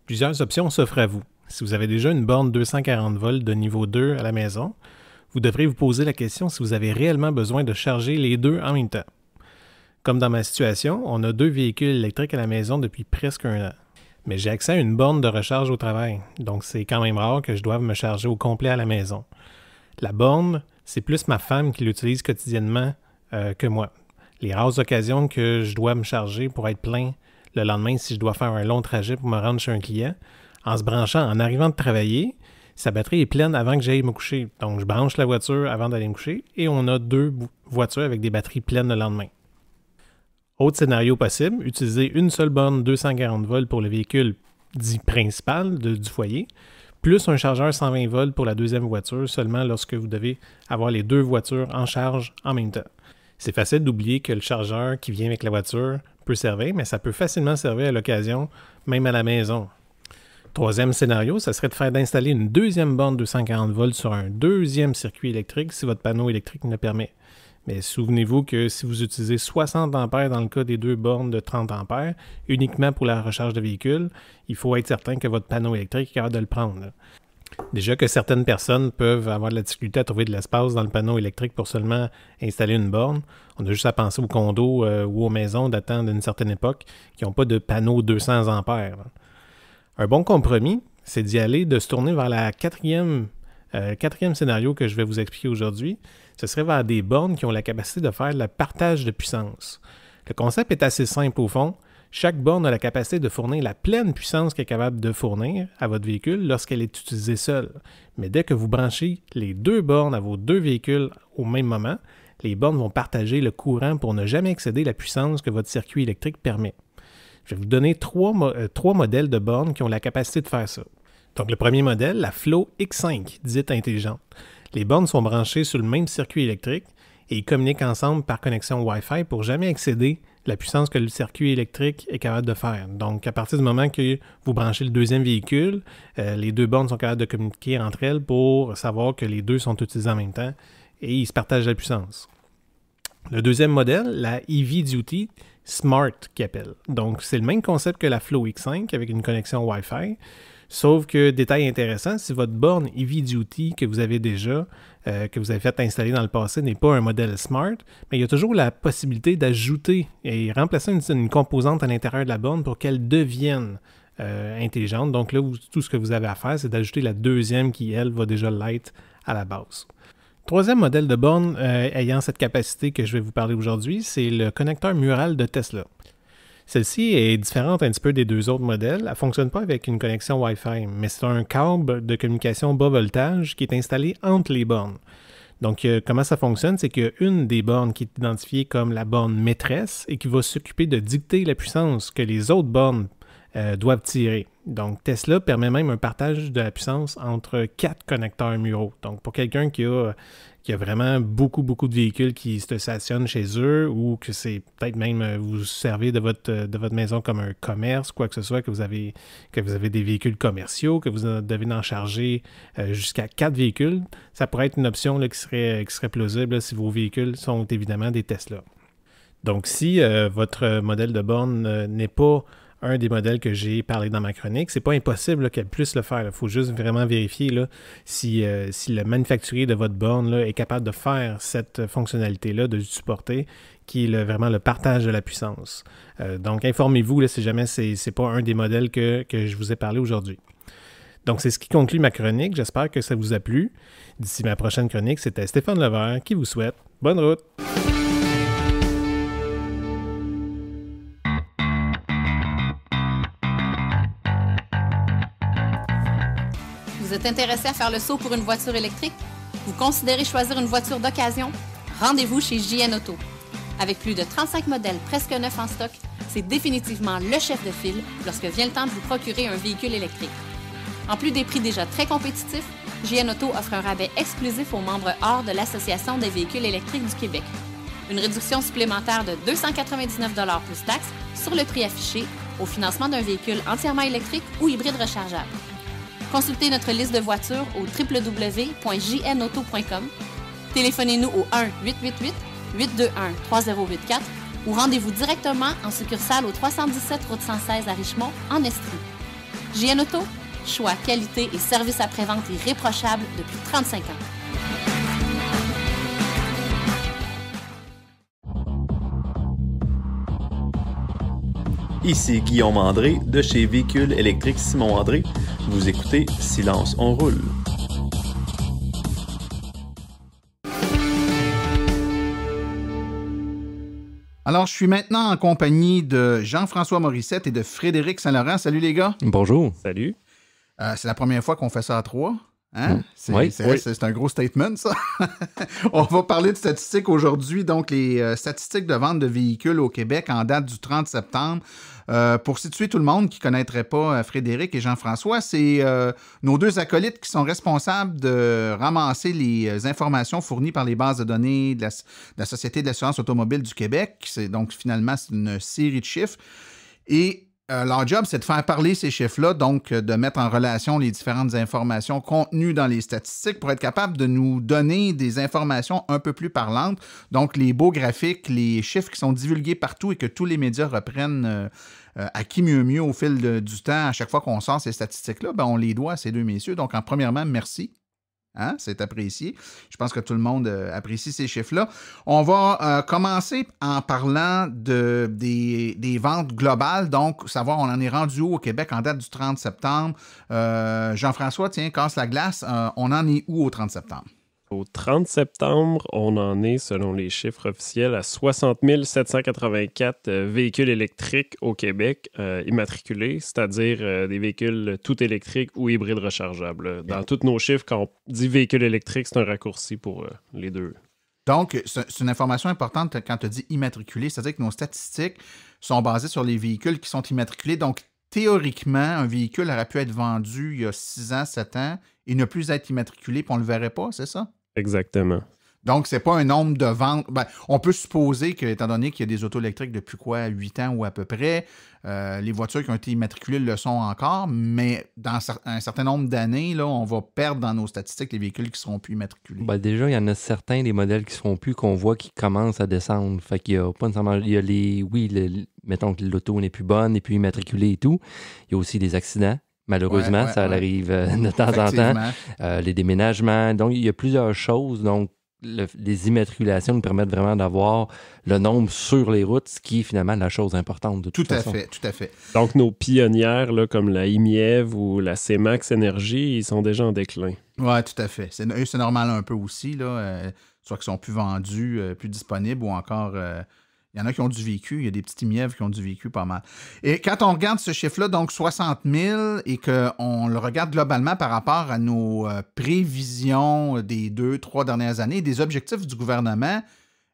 S9: Plusieurs options s'offrent à vous. Si vous avez déjà une borne 240 volts de niveau 2 à la maison, vous devrez vous poser la question si vous avez réellement besoin de charger les deux en même temps. Comme dans ma situation, on a 2 véhicules électriques à la maison depuis presque 1 an. Mais j'ai accès à une borne de recharge au travail, donc c'est quand même rare que je doive me charger au complet à la maison. La borne, c'est plus ma femme qui l'utilise quotidiennement que moi. Les rares occasions que je dois me charger pour être plein le lendemain si je dois faire un long trajet pour me rendre chez un client, en se branchant en arrivant de travailler, sa batterie est pleine avant que j'aille me coucher. Donc, je branche la voiture avant d'aller me coucher et on a 2 voitures avec des batteries pleines le lendemain. Autre scénario possible, utiliser une seule borne 240 volts pour le véhicule dit principal du foyer, plus un chargeur 120 volts pour la deuxième voiture seulement lorsque vous devez avoir les 2 voitures en charge en même temps. C'est facile d'oublier que le chargeur qui vient avec la voiture peut servir, mais ça peut facilement servir à l'occasion, même à la maison. Troisième scénario, ça serait d'installer une deuxième borne 240 volts sur un deuxième circuit électrique si votre panneau électrique le permet. Mais souvenez-vous que si vous utilisez 60 ampères dans le cas des 2 bornes de 30 ampères, uniquement pour la recharge de véhicule, il faut être certain que votre panneau électrique est capable de le prendre. Déjà que certaines personnes peuvent avoir de la difficulté à trouver de l'espace dans le panneau électrique pour seulement installer une borne. On a juste à penser aux condos ou aux maisons datant d'une certaine époque qui n'ont pas de panneau 200 ampères. Un bon compromis, c'est d'y aller, de se tourner vers la quatrième scénario que je vais vous expliquer aujourd'hui. Ce serait vers des bornes qui ont la capacité de faire le partage de puissance. Le concept est assez simple au fond. Chaque borne a la capacité de fournir la pleine puissance qu'elle est capable de fournir à votre véhicule lorsqu'elle est utilisée seule. Mais dès que vous branchez les 2 bornes à vos 2 véhicules au même moment, les bornes vont partager le courant pour ne jamais excéder la puissance que votre circuit électrique permet. Je vais vous donner 3 modèles de bornes qui ont la capacité de faire ça. Donc le premier modèle, la Flow X5, dite intelligente. Les bornes sont branchées sur le même circuit électrique et ils communiquent ensemble par connexion Wi-Fi pour jamais excéder la puissance que le circuit électrique est capable de faire. Donc, à partir du moment que vous branchez le deuxième véhicule, les 2 bornes sont capables de communiquer entre elles pour savoir que les 2 sont utilisés en même temps et ils se partagent la puissance. Le deuxième modèle, la EV Duty, Smart qu'ils appellent. Donc, c'est le même concept que la Flow X5 avec une connexion Wi-Fi. Sauf que, détail intéressant, si votre borne Heavy Duty que vous avez déjà, que vous avez fait installer dans le passé, n'est pas un modèle Smart, mais il y a toujours la possibilité d'ajouter et remplacer une composante à l'intérieur de la borne pour qu'elle devienne intelligente. Donc là, tout ce que vous avez à faire, c'est d'ajouter la deuxième qui, elle, va déjà l'être à la base. Troisième modèle de borne ayant cette capacité que je vais vous parler aujourd'hui, c'est le connecteur mural de Tesla. Celle-ci est différente un petit peu des deux autres modèles. Elle ne fonctionne pas avec une connexion Wi-Fi, mais c'est un câble de communication bas voltage qui est installé entre les bornes. Donc, comment ça fonctionne? C'est qu'il y a une des bornes qui est identifiée comme la borne maîtresse et qui va s'occuper de dicter la puissance que les autres bornes doivent tirer. Donc, Tesla permet même un partage de la puissance entre 4 connecteurs muraux. Donc, pour quelqu'un qui a vraiment beaucoup de véhicules qui se stationnent chez eux ou que c'est peut-être même vous servez de votre maison comme un commerce, quoi que ce soit, que vous avez des véhicules commerciaux, que vous devez en charger jusqu'à 4 véhicules, ça pourrait être une option là, qui serait plausible là, si vos véhicules sont évidemment des Tesla. Donc, si votre modèle de borne n'est pas un des modèles que j'ai parlé dans ma chronique, c'est pas impossible là, qu'elle puisse le faire. Il faut juste vraiment vérifier là, si le manufacturier de votre borne là, est capable de faire cette fonctionnalité-là, de supporter, qui est vraiment le partage de la puissance. Donc, informez-vous là, si jamais c'est pas un des modèles que je vous ai parlé aujourd'hui. Donc, c'est ce qui conclut ma chronique. J'espère que ça vous a plu. D'ici ma prochaine chronique, c'était Stéphane Levert qui vous souhaite bonne route.
S1: Vous êtes intéressé à faire le saut pour une voiture électrique? Vous considérez choisir une voiture d'occasion? Rendez-vous chez JN Auto. Avec plus de 35 modèles presque neufs en stock, c'est définitivement le chef de file lorsque vient le temps de vous procurer un véhicule électrique. En plus des prix déjà très compétitifs, JN Auto offre un rabais exclusif aux membres hors de l'Association des véhicules électriques du Québec. Une réduction supplémentaire de 299 $ plus taxes sur le prix affiché au financement d'un véhicule entièrement électrique ou hybride rechargeable. Consultez notre liste de voitures au www.jnauto.com. Téléphonez-nous au 1-888-821-3084 ou rendez-vous directement en succursale au 317 route 116 à Richmond, en Estrie. JN Auto, choix, qualité et service après-vente irréprochable depuis 35 ans.
S10: Ici Guillaume André de chez Véhicules électriques Simon André. Vous écoutez Silence, on roule.
S2: Alors, je suis maintenant en compagnie de Jean-François Morissette et de Frédéric Saint-Laurent. Salut les gars.
S11: Bonjour. Salut.
S2: C'est la première fois qu'on fait ça à 3. Hein?
S11: Oui.
S2: C'est un gros statement, ça. On va parler de statistiques aujourd'hui. Donc, les statistiques de vente de véhicules au Québec en date du 30 septembre. Pour situer tout le monde qui ne connaîtrait pas Frédéric et Jean-François, c'est nos deux acolytes qui sont responsables de ramasser les informations fournies par les bases de données de la Société de l'assurance automobile du Québec. Donc, finalement, c'est une série de chiffres. Et leur job, c'est de faire parler ces chiffres-là, donc de mettre en relation les différentes informations contenues dans les statistiques pour être capable de nous donner des informations un peu plus parlantes. Donc, les beaux graphiques, les chiffres qui sont divulgués partout et que tous les médias reprennent à qui mieux au fil du temps. À chaque fois qu'on sort ces statistiques-là, ben, on les doit à ces deux messieurs. Donc, premièrement, merci. Hein? C'est apprécié. Je pense que tout le monde apprécie ces chiffres-là. On va commencer en parlant des ventes globales. Donc, savoir on en est rendu où au Québec en date du 30 septembre. Jean-François, tiens, casse la glace. On en est où au 30 septembre?
S11: Au 30 septembre, on en est, selon les chiffres officiels, à 60 784 véhicules électriques au Québec immatriculés, c'est-à-dire des véhicules tout électriques ou hybrides rechargeables. Dans tous nos chiffres, quand on dit véhicule électrique, c'est un raccourci pour les deux.
S2: Donc, c'est une information importante quand tu dis immatriculé, c'est-à-dire que nos statistiques sont basées sur les véhicules qui sont immatriculés. Donc, théoriquement, un véhicule aurait pu être vendu il y a 6 ans, 7 ans et ne plus être immatriculé, puis on ne le verrait pas, c'est ça?
S11: Exactement.
S2: Donc, c'est pas un nombre de ventes. Ben, on peut supposer que, étant donné qu'il y a des autos électriques depuis 8 ans ou à peu près, les voitures qui ont été immatriculées le sont encore, mais dans un certain nombre d'années, là, on va perdre dans nos statistiques les véhicules qui ne seront plus immatriculés.
S12: Ben déjà, il y en a certains des modèles qui ne se font plus qu'on voit qui commencent à descendre. Fait qu'il y a pas nécessairement. Il y a mettons que l'auto n'est plus bonne, n'est plus immatriculée et tout. Il y a aussi des accidents. Malheureusement, ça arrive de temps en temps. Les déménagements. Donc, il y a plusieurs choses. Donc, les immatriculations nous permettent vraiment d'avoir le nombre sur les routes, ce qui est finalement la chose importante de toute façon.
S2: Tout à fait.
S11: Donc, nos pionnières, là, comme la IMIEV ou la CMAX Énergie, ils sont déjà en déclin.
S2: Oui, tout à fait. C'est normal un peu aussi, là, soit qu'ils sont plus vendus, plus disponibles, ou encore... il y en a qui ont du vécu, il y a des petits mièvres qui ont du vécu pas mal. Et quand on regarde ce chiffre-là, donc 60 000, et qu'on le regarde globalement par rapport à nos prévisions des 2-3 dernières années, des objectifs du gouvernement,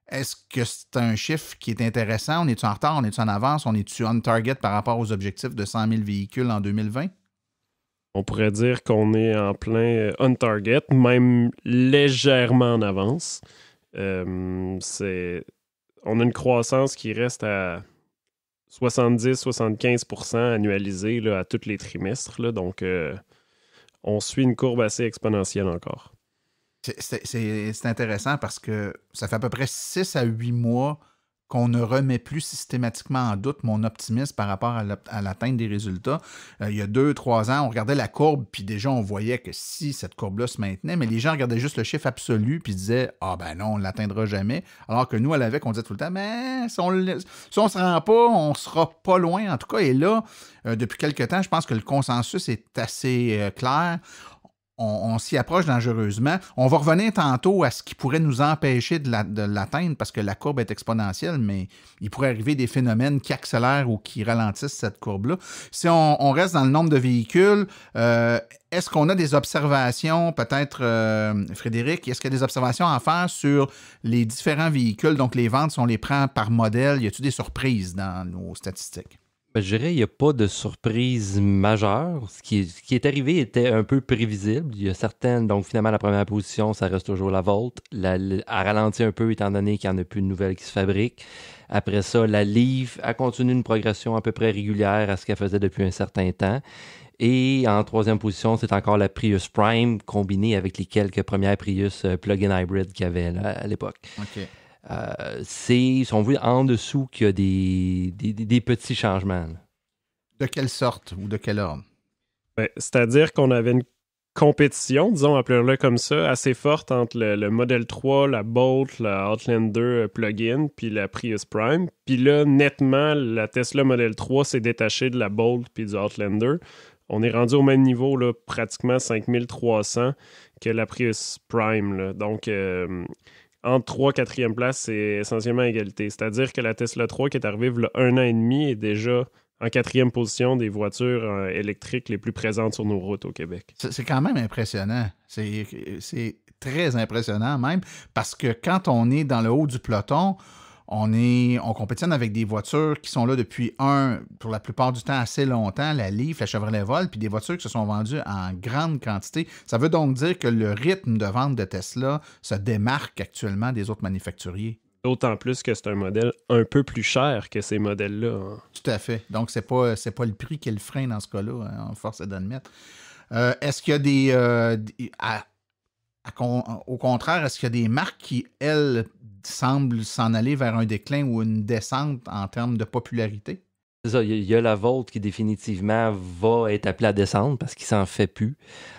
S2: est-ce que c'est un chiffre qui est intéressant? On est-tu en retard? On est-tu en avance? On est-tu on target par rapport aux objectifs de 100 000 véhicules en 2020?
S11: On pourrait dire qu'on est en plein on target, même légèrement en avance. On a une croissance qui reste à 70-75% annualisée là, à tous les trimestres. Là, donc, on suit une courbe assez exponentielle encore.
S2: C'est intéressant parce que ça fait à peu près 6 à 8 mois qu'on ne remet plus systématiquement en doute mon optimisme par rapport à l'atteinte des résultats. Il y a 2-3 ans, on regardait la courbe, puis déjà, on voyait que si cette courbe-là se maintenait, mais les gens regardaient juste le chiffre absolu, puis disaient « Ah ben non, on ne l'atteindra jamais ». Alors que nous, à l'AVEC, on disait tout le temps « Mais si on ne se rend pas, on ne sera pas loin. » En tout cas, et là, depuis quelque temps, je pense que le consensus est assez clair. On s'y approche dangereusement. On va revenir tantôt à ce qui pourrait nous empêcher de l'atteindre parce que la courbe est exponentielle, mais il pourrait arriver des phénomènes qui accélèrent ou qui ralentissent cette courbe-là. Si on reste dans le nombre de véhicules, est-ce qu'on a des observations, peut-être, Frédéric, est-ce qu'il y a des observations à faire sur les différents véhicules? Donc, les ventes, si on les prend par modèle, y a-t-il des surprises dans nos statistiques?
S12: Ben, je dirais qu'il n'y a pas de surprise majeure. Ce qui est arrivé était un peu prévisible. Il y a certaines, donc finalement, la première position, ça reste toujours la Volt. Elle ralentit un peu étant donné qu'il n'y en a plus de nouvelles qui se fabriquent. Après ça, la Leaf a continué une progression à peu près régulière à ce qu'elle faisait depuis un certain temps. Et en troisième position, c'est encore la Prius Prime combinée avec les quelques premières Prius plug-in hybrid qu'il y avait là, à l'époque.
S2: OK.
S12: Si on veut, en dessous qu'il y a des petits changements. Là.
S2: De quelle sorte ou de quel ordre?
S11: Ben, c'est-à-dire qu'on avait une compétition, disons, appelons-le comme ça, assez forte entre le Model 3, la Bolt, la Outlander plug-in, puis la Prius Prime. Puis là, nettement, la Tesla Model 3 s'est détachée de la Bolt puis du Outlander. On est rendu au même niveau, là, pratiquement 5300 que la Prius Prime. Là. Donc... entre 3 et 4e place, c'est essentiellement égalité. C'est-à-dire que la Tesla 3, qui est arrivée il y a 1 an et demi, est déjà en 4e position des voitures électriques les plus présentes sur nos routes au Québec.
S2: C'est quand même impressionnant. C'est très impressionnant même, parce que quand on est dans le haut du peloton, on compétitionne avec des voitures qui sont là depuis pour la plupart du temps, assez longtemps, la Leaf, la Chevrolet Volt, puis des voitures qui se sont vendues en grande quantité. Ça veut donc dire que le rythme de vente de Tesla se démarque actuellement des autres manufacturiers.
S11: D'autant plus que c'est un modèle un peu plus cher que ces modèles-là. Hein.
S2: Tout à fait. Donc, c'est pas le prix qui est le frein dans ce cas-là, hein, force est d'admettre. Est-ce qu'il y a au contraire, est-ce qu'il y a des marques qui, elles, semblent s'en aller vers un déclin ou une descente en termes de popularité?
S12: C'est ça, il y a la Volt qui définitivement va être appelée à descendre parce qu'il s'en fait plus.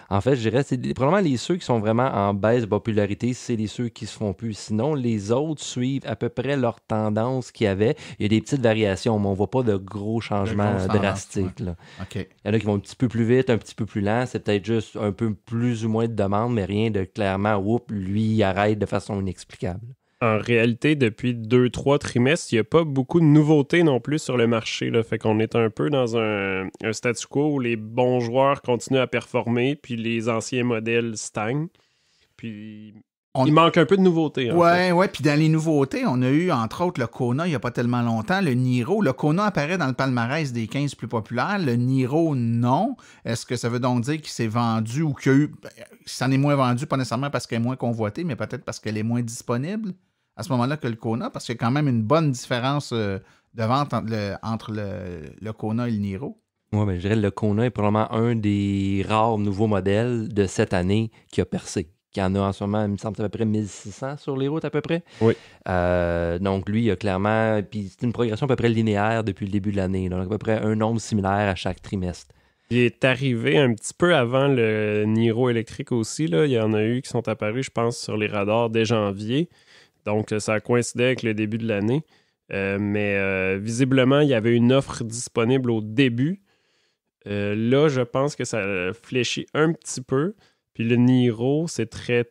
S12: En fait, je dirais, c'est probablement ceux qui sont vraiment en baisse de popularité, c'est ceux qui se font plus. Sinon, les autres suivent à peu près leur tendance qu'il y avait. Il y a des petites variations, mais on ne voit pas de gros changements drastiques. Ouais. Là.
S2: Okay.
S12: Il y en a qui vont un petit peu plus vite, un petit peu plus lent. C'est peut-être juste un peu plus ou moins de demande, mais rien de clairement, lui, il arrête de façon inexplicable.
S11: En réalité, depuis 2-3 trimestres, il n'y a pas beaucoup de nouveautés non plus sur le marché. Là. Fait qu'on est un peu dans un statu quo où les bons joueurs continuent à performer, puis les anciens modèles stagnent. Puis Il manque un peu de nouveautés.
S2: Oui, puis dans les nouveautés, on a eu, entre autres, le Kona, il n'y a pas tellement longtemps, le Niro. Le Kona apparaît dans le palmarès des 15 plus populaires. Le Niro, non. Est-ce que ça veut donc dire qu'il s'est vendu ou qu'il y a eu... Ça en est moins vendu, pas nécessairement parce qu'elle est moins convoitée, mais peut-être parce qu'elle est moins disponible à ce moment-là que le Kona, parce qu'il y a quand même une bonne différence de vente entre le Kona et le Niro.
S12: Oui, je dirais que le Kona est probablement un des rares nouveaux modèles de cette année qui a percé. Qu'il y en a en ce moment, il me semble, à peu près 1600 sur les routes à peu près.
S11: Oui.
S12: Donc, lui, il a clairement... Puis c'est une progression à peu près linéaire depuis le début de l'année. Donc, à peu près un nombre similaire à chaque trimestre.
S11: Il est arrivé un petit peu avant le Niro électrique aussi. Là. Il y en a eu qui sont apparus, je pense, sur les radars dès janvier. Donc, ça a coïncidé avec le début de l'année. Mais visiblement, il y avait une offre disponible au début. Là, je pense que ça fléchit un petit peu. Puis le Niro, c'est très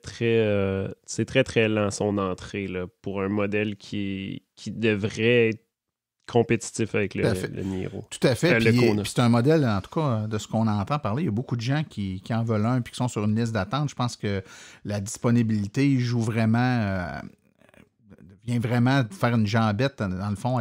S11: lent son entrée là, pour un modèle qui devrait être compétitif avec le Niro.
S2: Tout à fait. Puis c'est un modèle, en tout cas, de ce qu'on entend parler. Il y a beaucoup de gens qui en veulent un puis qui sont sur une liste d'attente. Je pense que la disponibilité joue vraiment... vient vraiment faire une jambette, dans le fond,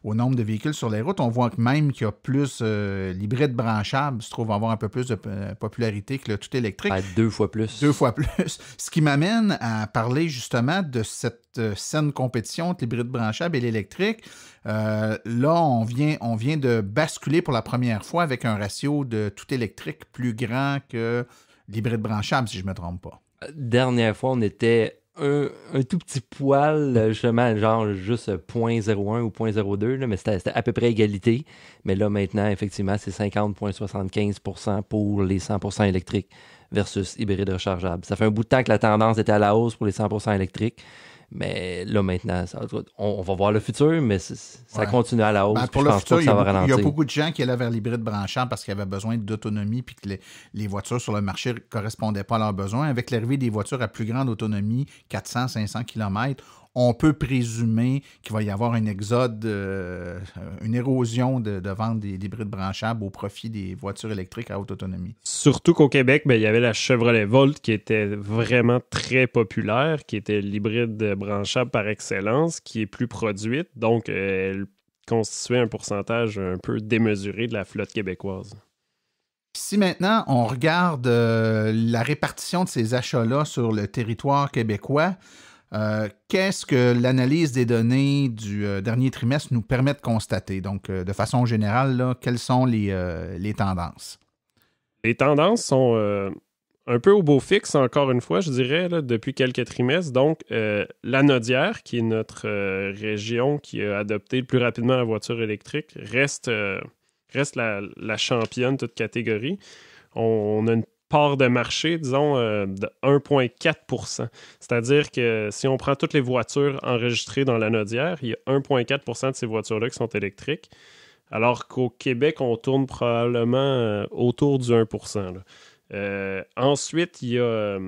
S2: au nombre de véhicules sur les routes. On voit que même qu'il y a plus l'hybride branchable se trouve avoir un peu plus de popularité que le tout électrique.
S12: 2 fois plus.
S2: 2 fois plus. Ce qui m'amène à parler justement de cette saine compétition entre l'hybride branchable et l'électrique. Là, on vient de basculer pour la première fois avec un ratio de tout électrique plus grand que l'hybride branchable, si je ne me trompe pas.
S12: Dernière fois, on était... Un tout petit poil, justement, genre juste 0.01 ou 0.02, là, mais c'était à peu près égalité. Mais là, maintenant, effectivement, c'est 50,75% pour les 100% électriques versus hybride rechargeable. Ça fait un bout de temps que la tendance était à la hausse pour les 100% électriques. Mais là, maintenant, on va voir le futur, mais ça continue à la hausse.
S2: Pour le futur,
S12: ça va ralentir.
S2: Il y a beaucoup de gens qui allaient vers l'hybride branchable parce qu'ils avaient besoin d'autonomie puis que les voitures sur le marché ne correspondaient pas à leurs besoins. Avec l'arrivée des voitures à plus grande autonomie, 400-500 km, on peut présumer qu'il va y avoir un exode, une érosion de vente des hybrides branchables au profit des voitures électriques à haute autonomie.
S11: Surtout qu'au Québec, il y avait la Chevrolet Volt qui était vraiment très populaire, qui était l'hybride branchable par excellence, qui est plus produite. Donc, elle constituait un pourcentage un peu démesuré de la flotte québécoise.
S2: Si maintenant, on regarde la répartition de ces achats-là sur le territoire québécois, qu'est-ce que l'analyse des données du dernier trimestre nous permet de constater? Donc, de façon générale, là, quelles sont les tendances?
S11: Les tendances sont un peu au beau fixe, encore une fois, je dirais, là, depuis quelques trimestres. Donc, la Nodière, qui est notre région qui a adopté le plus rapidement la voiture électrique, reste la championne toute catégorie. On a une part de marché, disons, de 1,4 %. C'est-à-dire que si on prend toutes les voitures enregistrées dans la Nodière, il y a 1,4 % de ces voitures-là qui sont électriques, alors qu'au Québec, on tourne probablement autour du 1 % là. Ensuite, il y a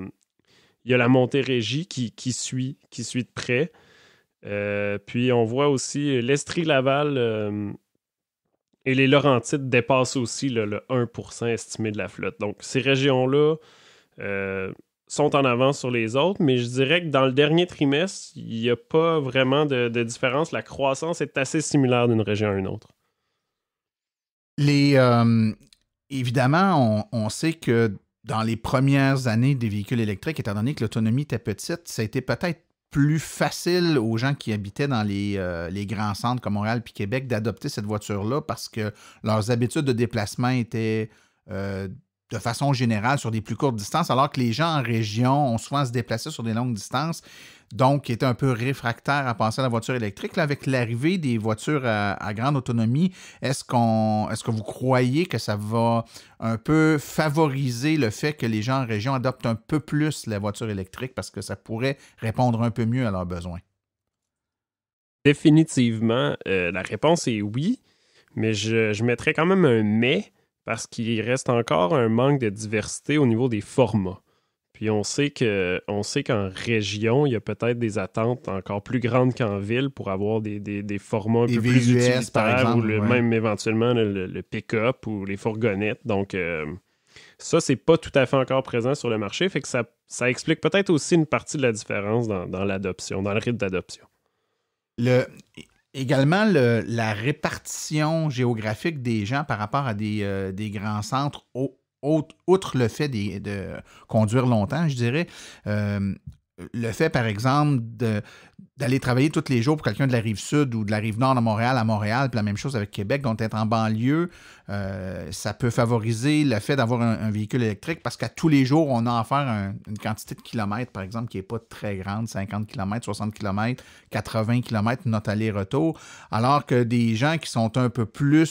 S11: la Montérégie qui suit de près. Puis on voit aussi l'Estrie-Laval... Et les Laurentides dépassent aussi le 1 % estimé de la flotte. Donc, ces régions-là sont en avance sur les autres, mais je dirais que dans le dernier trimestre, il n'y a pas vraiment de différence. La croissance est assez similaire d'une région à une autre.
S2: Évidemment, on sait que dans les premières années des véhicules électriques, étant donné que l'autonomie était petite, ça a été peut-être plus facile aux gens qui habitaient dans les grands centres comme Montréal puis Québec d'adopter cette voiture-là parce que leurs habitudes de déplacement étaient de façon générale sur des plus courtes distances, alors que les gens en région ont souvent à se déplacer sur des longues distances, donc étaient un peu réfractaires à passer à la voiture électrique. Là, avec l'arrivée des voitures à grande autonomie, est-ce que vous croyez que ça va un peu favoriser le fait que les gens en région adoptent un peu plus la voiture électrique parce que ça pourrait répondre un peu mieux à leurs besoins?
S11: Définitivement, la réponse est oui, mais je mettrais quand même un « mais » parce qu'il reste encore un manque de diversité au niveau des formats. Puis on sait qu'en région, il y a peut-être des attentes encore plus grandes qu'en ville pour avoir des formats un peu plus utilitaires, par exemple, ou même éventuellement le pick-up ou les fourgonnettes. Donc, Ça, c'est pas tout à fait encore présent sur le marché, fait que ça explique peut-être aussi une partie de la différence dans l'adoption, dans le rythme d'adoption.
S2: Également, la répartition géographique des gens par rapport à des grands centres, outre le fait de conduire longtemps, je dirais, le fait, par exemple, d'aller travailler tous les jours pour quelqu'un de la Rive-Sud ou de la Rive-Nord de Montréal à Montréal, puis la même chose avec Québec, donc être en banlieue, ça peut favoriser le fait d'avoir un véhicule électrique parce qu'à tous les jours, on a affaire à une quantité de kilomètres, par exemple, qui n'est pas très grande, 50 km, 60 km, 80 km notre aller-retour, alors que des gens qui sont un peu plus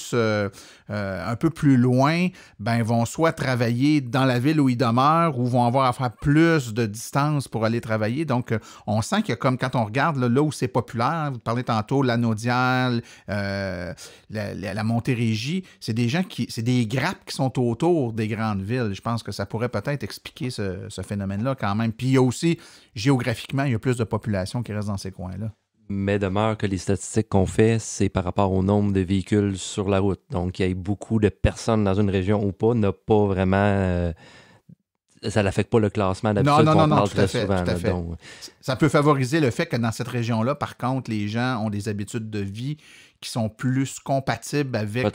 S2: loin, ben, vont soit travailler dans la ville où ils demeurent ou vont avoir à faire plus de distance pour aller travailler. Donc, on sent qu'il y a comme quand on regarde là où c'est populaire, vous parlez tantôt Lanaudière, la Montérégie, c'est des grappes qui sont autour des grandes villes. Je pense que ça pourrait peut-être expliquer ce phénomène-là quand même. Puis il y a aussi, géographiquement, il y a plus de population qui reste dans ces coins-là.
S12: Mais demeure que les statistiques qu'on fait, c'est par rapport au nombre de véhicules sur la route. Donc, qu'il y ait beaucoup de personnes dans une région ou pas, n'a pas vraiment... ça n'affecte pas le classement d'habitude qu'on parle très souvent.
S2: Tout à fait. Donc... Ça peut favoriser le fait que dans cette région-là, par contre, les gens ont des habitudes de vie qui sont plus compatibles avec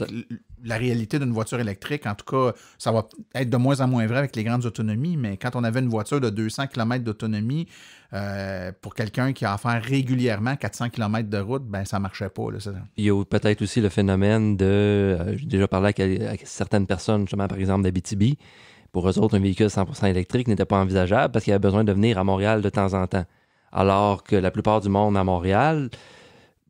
S2: la réalité d'une voiture électrique. En tout cas, ça va être de moins en moins vrai avec les grandes autonomies, mais quand on avait une voiture de 200 km d'autonomie, pour quelqu'un qui a à faire régulièrement 400 km de route, ben ça ne marchait pas. Là, ça.
S12: Il y a peut-être aussi le phénomène de... j'ai déjà parlé avec certaines personnes, justement, par exemple, d'Abitibi. Pour eux autres, un véhicule 100% électrique n'était pas envisageable parce qu'il y avait besoin de venir à Montréal de temps en temps. Alors que la plupart du monde à Montréal,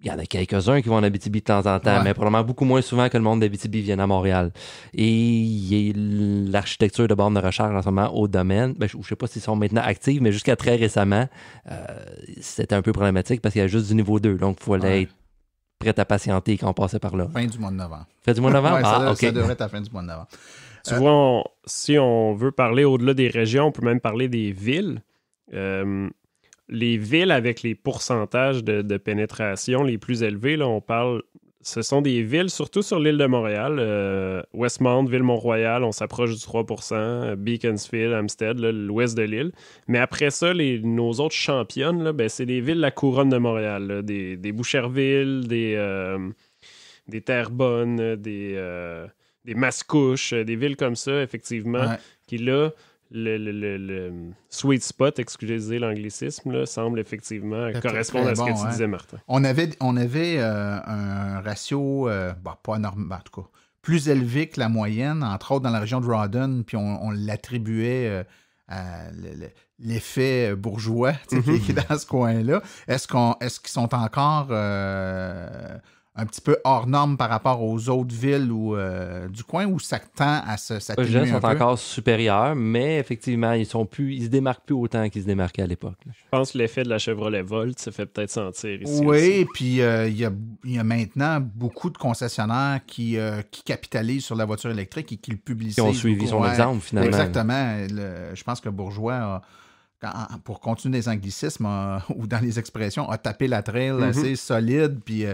S12: il y en a quelques-uns qui vont en Abitibi de temps en temps, mais probablement beaucoup moins souvent que le monde d'Abitibi vienne à Montréal. Et il y a l'architecture de bornes de recharge en ce moment au domaine. Je ne sais pas s'ils sont maintenant actifs, mais jusqu'à très récemment, c'était un peu problématique parce qu'il y a juste du niveau 2. Donc, il fallait être prêt à patienter quand on passait par là.
S2: Fin du mois de novembre.
S12: Fin du mois de novembre?
S2: OK. Ça devrait être à la fin du mois de novembre.
S11: Tu vois, si on veut parler au-delà des régions, on peut même parler des villes. Les villes avec les pourcentages de pénétration les plus élevés, là, on parle, ce sont des villes, surtout sur l'île de Montréal. Westmount, Ville-Mont-Royal, on s'approche du 3%. Beaconsfield, Hampstead, là, l'ouest de l'île. Mais après ça, nos autres championnes, là, c'est des villes de la couronne de Montréal. Là, des Boucherville, des Terrebonne, des Mascouches, des villes comme ça, effectivement, qui là, le sweet spot, excusez l'anglicisme, là, semble effectivement correspondre à ce que tu disais, Martin.
S2: On avait un ratio, pas normal, en tout cas, plus élevé que la moyenne, entre autres dans la région de Rawdon, puis on l'attribuait à l'effet bourgeois qui est dans ce coin-là. Est-ce qu'ils sont encore... un petit peu hors norme par rapport aux autres villes du coin, ou ça tend à s'atténuer un peu?
S12: Ils sont encore supérieurs, mais effectivement, ils se démarquent plus autant qu'ils se démarquaient à l'époque.
S11: Je pense que l'effet de la Chevrolet Volt se fait peut-être sentir ici.
S2: Oui, puis il y a maintenant beaucoup de concessionnaires qui capitalisent sur la voiture électrique et qui le publicisent.
S12: Qui ont suivi son exemple, finalement.
S2: Exactement. Je pense que Bourgeois pour continuer des anglicismes ou dans les expressions, a tapé la trail assez solide, puis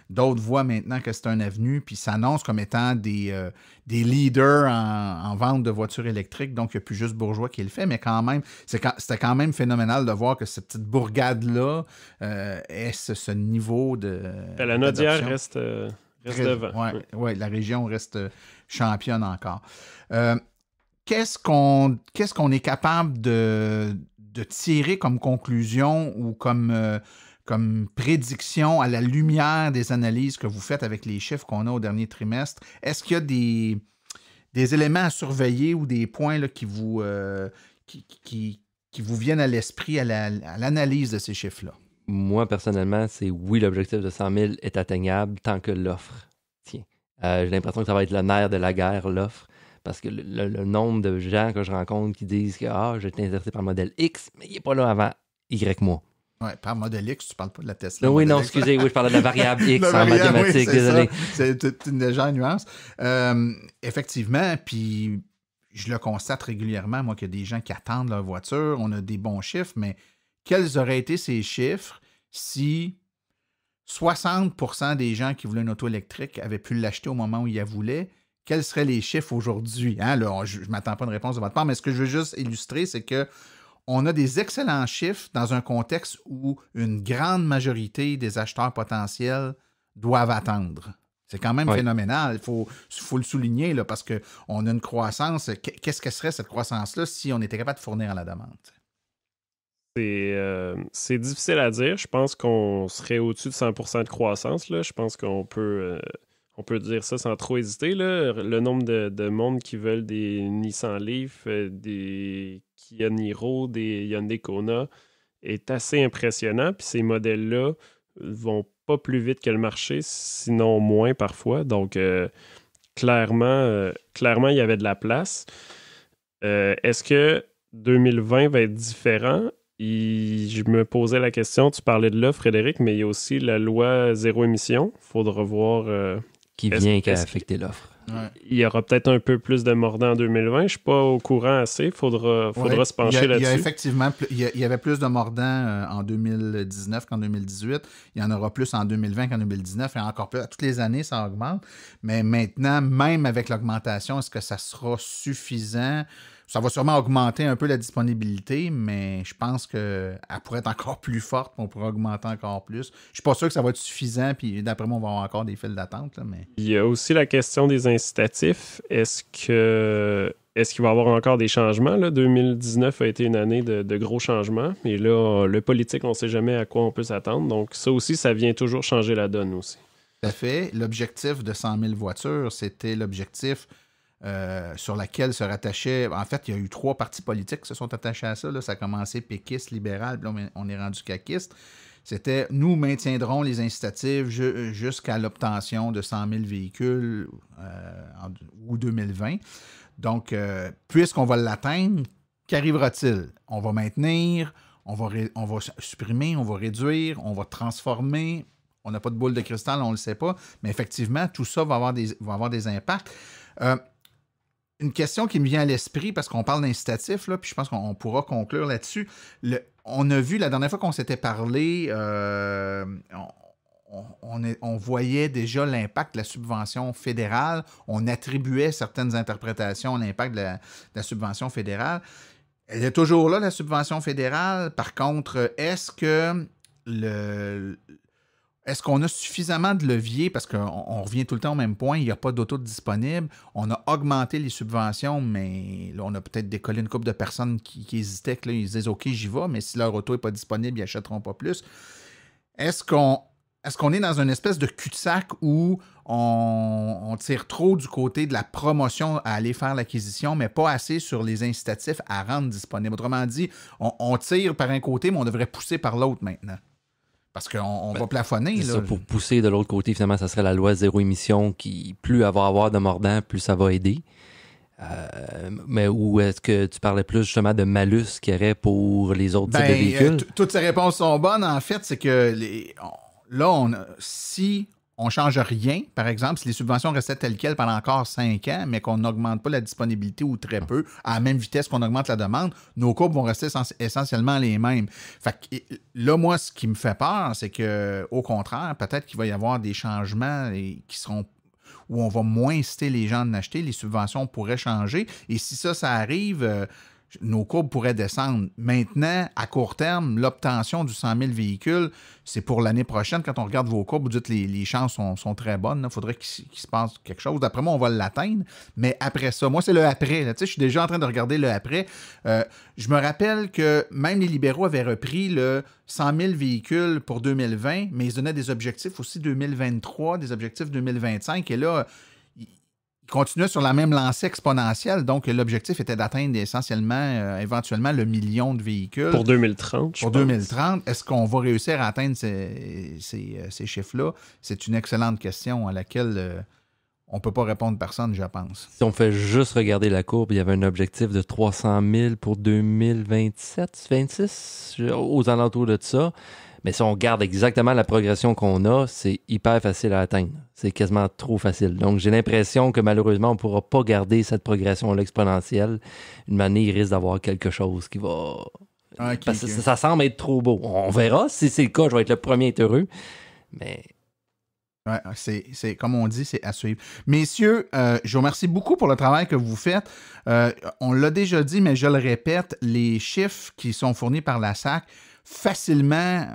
S2: d'autres voient maintenant que c'est un avenue, puis s'annonce comme étant des leaders en vente de voitures électriques, donc il n'y a plus juste Bourgeois qui le fait, mais quand même, c'était quand même phénoménal de voir que cette petite bourgade-là ait ce niveau de...
S11: La Naudière reste devant.
S2: Oui, la région reste championne encore. Qu'est-ce qu'on est capable de tirer comme conclusion ou comme prédiction à la lumière des analyses que vous faites avec les chiffres qu'on a au dernier trimestre? Est-ce qu'il y a des éléments à surveiller ou des points là, qui vous viennent à l'esprit à l'analyse de ces chiffres-là?
S12: Moi, personnellement, c'est oui, l'objectif de 100 000 est atteignable tant que l'offre tient. J'ai l'impression que ça va être le nerf de la guerre, l'offre. Parce que le nombre de gens que je rencontre qui disent que j'ai été intéressé par le modèle X, mais il n'est pas là avant Y mois.
S2: Oui, par modèle X, tu ne parles pas de la Tesla.
S12: Oui, non, excusez, je parlais de la variable X en mathématiques, désolé.
S2: C'est une légère nuance. Effectivement, puis je le constate régulièrement, moi, qu'il y a des gens qui attendent leur voiture, on a des bons chiffres, mais quels auraient été ces chiffres si 60% des gens qui voulaient une auto électrique avaient pu l'acheter au moment où ils la voulaient? quels seraient les chiffres aujourd'hui? Hein? Là, je ne m'attends pas à une réponse de votre part, mais ce que je veux juste illustrer, c'est que on a des excellents chiffres dans un contexte où une grande majorité des acheteurs potentiels doivent attendre. C'est quand même phénoménal. Il faut le souligner là, parce qu'on a une croissance. Qu'est-ce que serait cette croissance-là si on était capable de fournir à la demande?
S11: C'est difficile à dire. Je pense qu'on serait au-dessus de 100% de croissance. Là. Je pense qu'on peut dire ça sans trop hésiter. Là. Le nombre de monde qui veulent des Nissan Leaf, des Kia Niro, des Hyundai Kona est assez impressionnant. Puis ces modèles-là vont pas plus vite que le marché, sinon moins parfois. Donc, clairement, il y avait de la place. Est-ce que 2020 va être différent? Je me posais la question, tu parlais de là, Frédéric, mais il y a aussi la loi zéro émission. Il faudra voir...
S12: qui vient qu'à affecter l'offre.
S2: Ouais.
S11: Il y aura peut-être un peu plus de mordants en 2020. Je ne suis pas au courant assez. Faudra se pencher là-dessus.
S2: Il y a effectivement, il y avait plus de mordants en 2019 qu'en 2018. Il y en aura plus en 2020 qu'en 2019 et encore plus. Toutes les années, ça augmente. Mais maintenant, même avec l'augmentation, est-ce que ça sera suffisant? Ça va sûrement augmenter un peu la disponibilité, mais je pense qu'elle pourrait être encore plus forte, on pourrait augmenter encore plus. Je ne suis pas sûr que ça va être suffisant, puis d'après moi, on va avoir encore des files d'attente. Là, mais...
S11: Il y a aussi la question des incitatifs. Est-ce qu'il va y avoir encore des changements? Là? 2019 a été une année de gros changements, mais là, le politique, on ne sait jamais à quoi on peut s'attendre. Donc ça aussi, ça vient toujours changer la donne aussi.
S2: Tout à fait. L'objectif de 100 000 voitures, c'était l'objectif... sur laquelle se rattachait... En fait, il y a eu 3 partis politiques qui se sont attachés à ça. Là. Ça a commencé péquiste, libéral, puis là, on est rendu caquiste. C'était « Nous maintiendrons les incitatifs jusqu'à l'obtention de 100 000 véhicules ou 2020. » Donc, puisqu'on va l'atteindre, qu'arrivera-t-il? On va maintenir, on va supprimer, on va réduire, on va transformer. On n'a pas de boule de cristal, on ne le sait pas. Mais effectivement, tout ça va avoir des impacts. Une question qui me vient à l'esprit, parce qu'on parle d'incitatif, là, puis je pense qu'on pourra conclure là-dessus. On a vu, la dernière fois qu'on s'était parlé, on voyait déjà l'impact de la subvention fédérale. On attribuait certaines interprétations à l'impact de la subvention fédérale. Elle est toujours là, la subvention fédérale. Par contre, est-ce qu'on a suffisamment de levier, parce qu'on revient tout le temps au même point, il n'y a pas d'auto disponible, on a augmenté les subventions, mais là, on a peut-être décollé une couple de personnes qui hésitaient, que là, ils se disent « OK, j'y vais », mais si leur auto n'est pas disponible, ils n'achèteront pas plus. Est-ce qu'on est dans une espèce de cul-de-sac où on tire trop du côté de la promotion à aller faire l'acquisition, mais pas assez sur les incitatifs à rendre disponible? Autrement dit, on tire par un côté, mais on devrait pousser par l'autre maintenant. Parce qu'on va plafonner.
S12: C'est
S2: là.
S12: ça, pour pousser de l'autre côté, finalement, ça serait la loi zéro émission qui, plus elle va avoir de mordants, plus ça va aider. Mais où est-ce que tu parlais plus justement de malus qu'il y aurait pour les autres types de véhicules?
S2: Toutes ces réponses sont bonnes. En fait, c'est que si on ne change rien, par exemple, si les subventions restaient telles quelles pendant encore 5 ans, mais qu'on n'augmente pas la disponibilité ou très peu, à la même vitesse qu'on augmente la demande, nos courbes vont rester essentiellement les mêmes. Fait que, là, moi, ce qui me fait peur, c'est qu'au contraire, peut-être qu'il va y avoir des changements qui seront où on va moins inciter les gens à acheter, les subventions pourraient changer. Et si ça arrive... nos courbes pourraient descendre. Maintenant, à court terme, l'obtention du 100 000 véhicules, c'est pour l'année prochaine. Quand on regarde vos courbes, vous dites que les chances sont très bonnes. Il faudrait qu'il se passe quelque chose. D'après moi, on va l'atteindre. Mais après ça, moi, c'est le après. Là. Je suis déjà en train de regarder le après. Je me rappelle que même les libéraux avaient repris le 100 000 véhicules pour 2020, mais ils donnaient des objectifs aussi 2023, des objectifs 2025. Et là, continuait sur la même lancée exponentielle, donc l'objectif était d'atteindre essentiellement, éventuellement, le 1 million de véhicules.
S11: Pour 2030,
S2: Pour 2030, est-ce qu'on va réussir à atteindre ces chiffres-là? C'est une excellente question à laquelle on ne peut pas répondre personne, je pense.
S12: Si on fait juste regarder la courbe, il y avait un objectif de 300 000 pour 2027, 26, aux alentours de ça. Mais si on regarde exactement la progression qu'on a, c'est hyper facile à atteindre. C'est quasiment trop facile. Donc, j'ai l'impression que malheureusement, on ne pourra pas garder cette progression exponentielle. Une année, il risque d'avoir quelque chose qui va... Parce que ça semble être trop beau. On verra. Si c'est le cas, je vais être le premier à être heureux. Mais
S2: Ouais, c'est comme on dit, c'est à suivre. Messieurs, je vous remercie beaucoup pour le travail que vous faites. On l'a déjà dit, mais je le répète, les chiffres qui sont fournis par la SAC, facilement,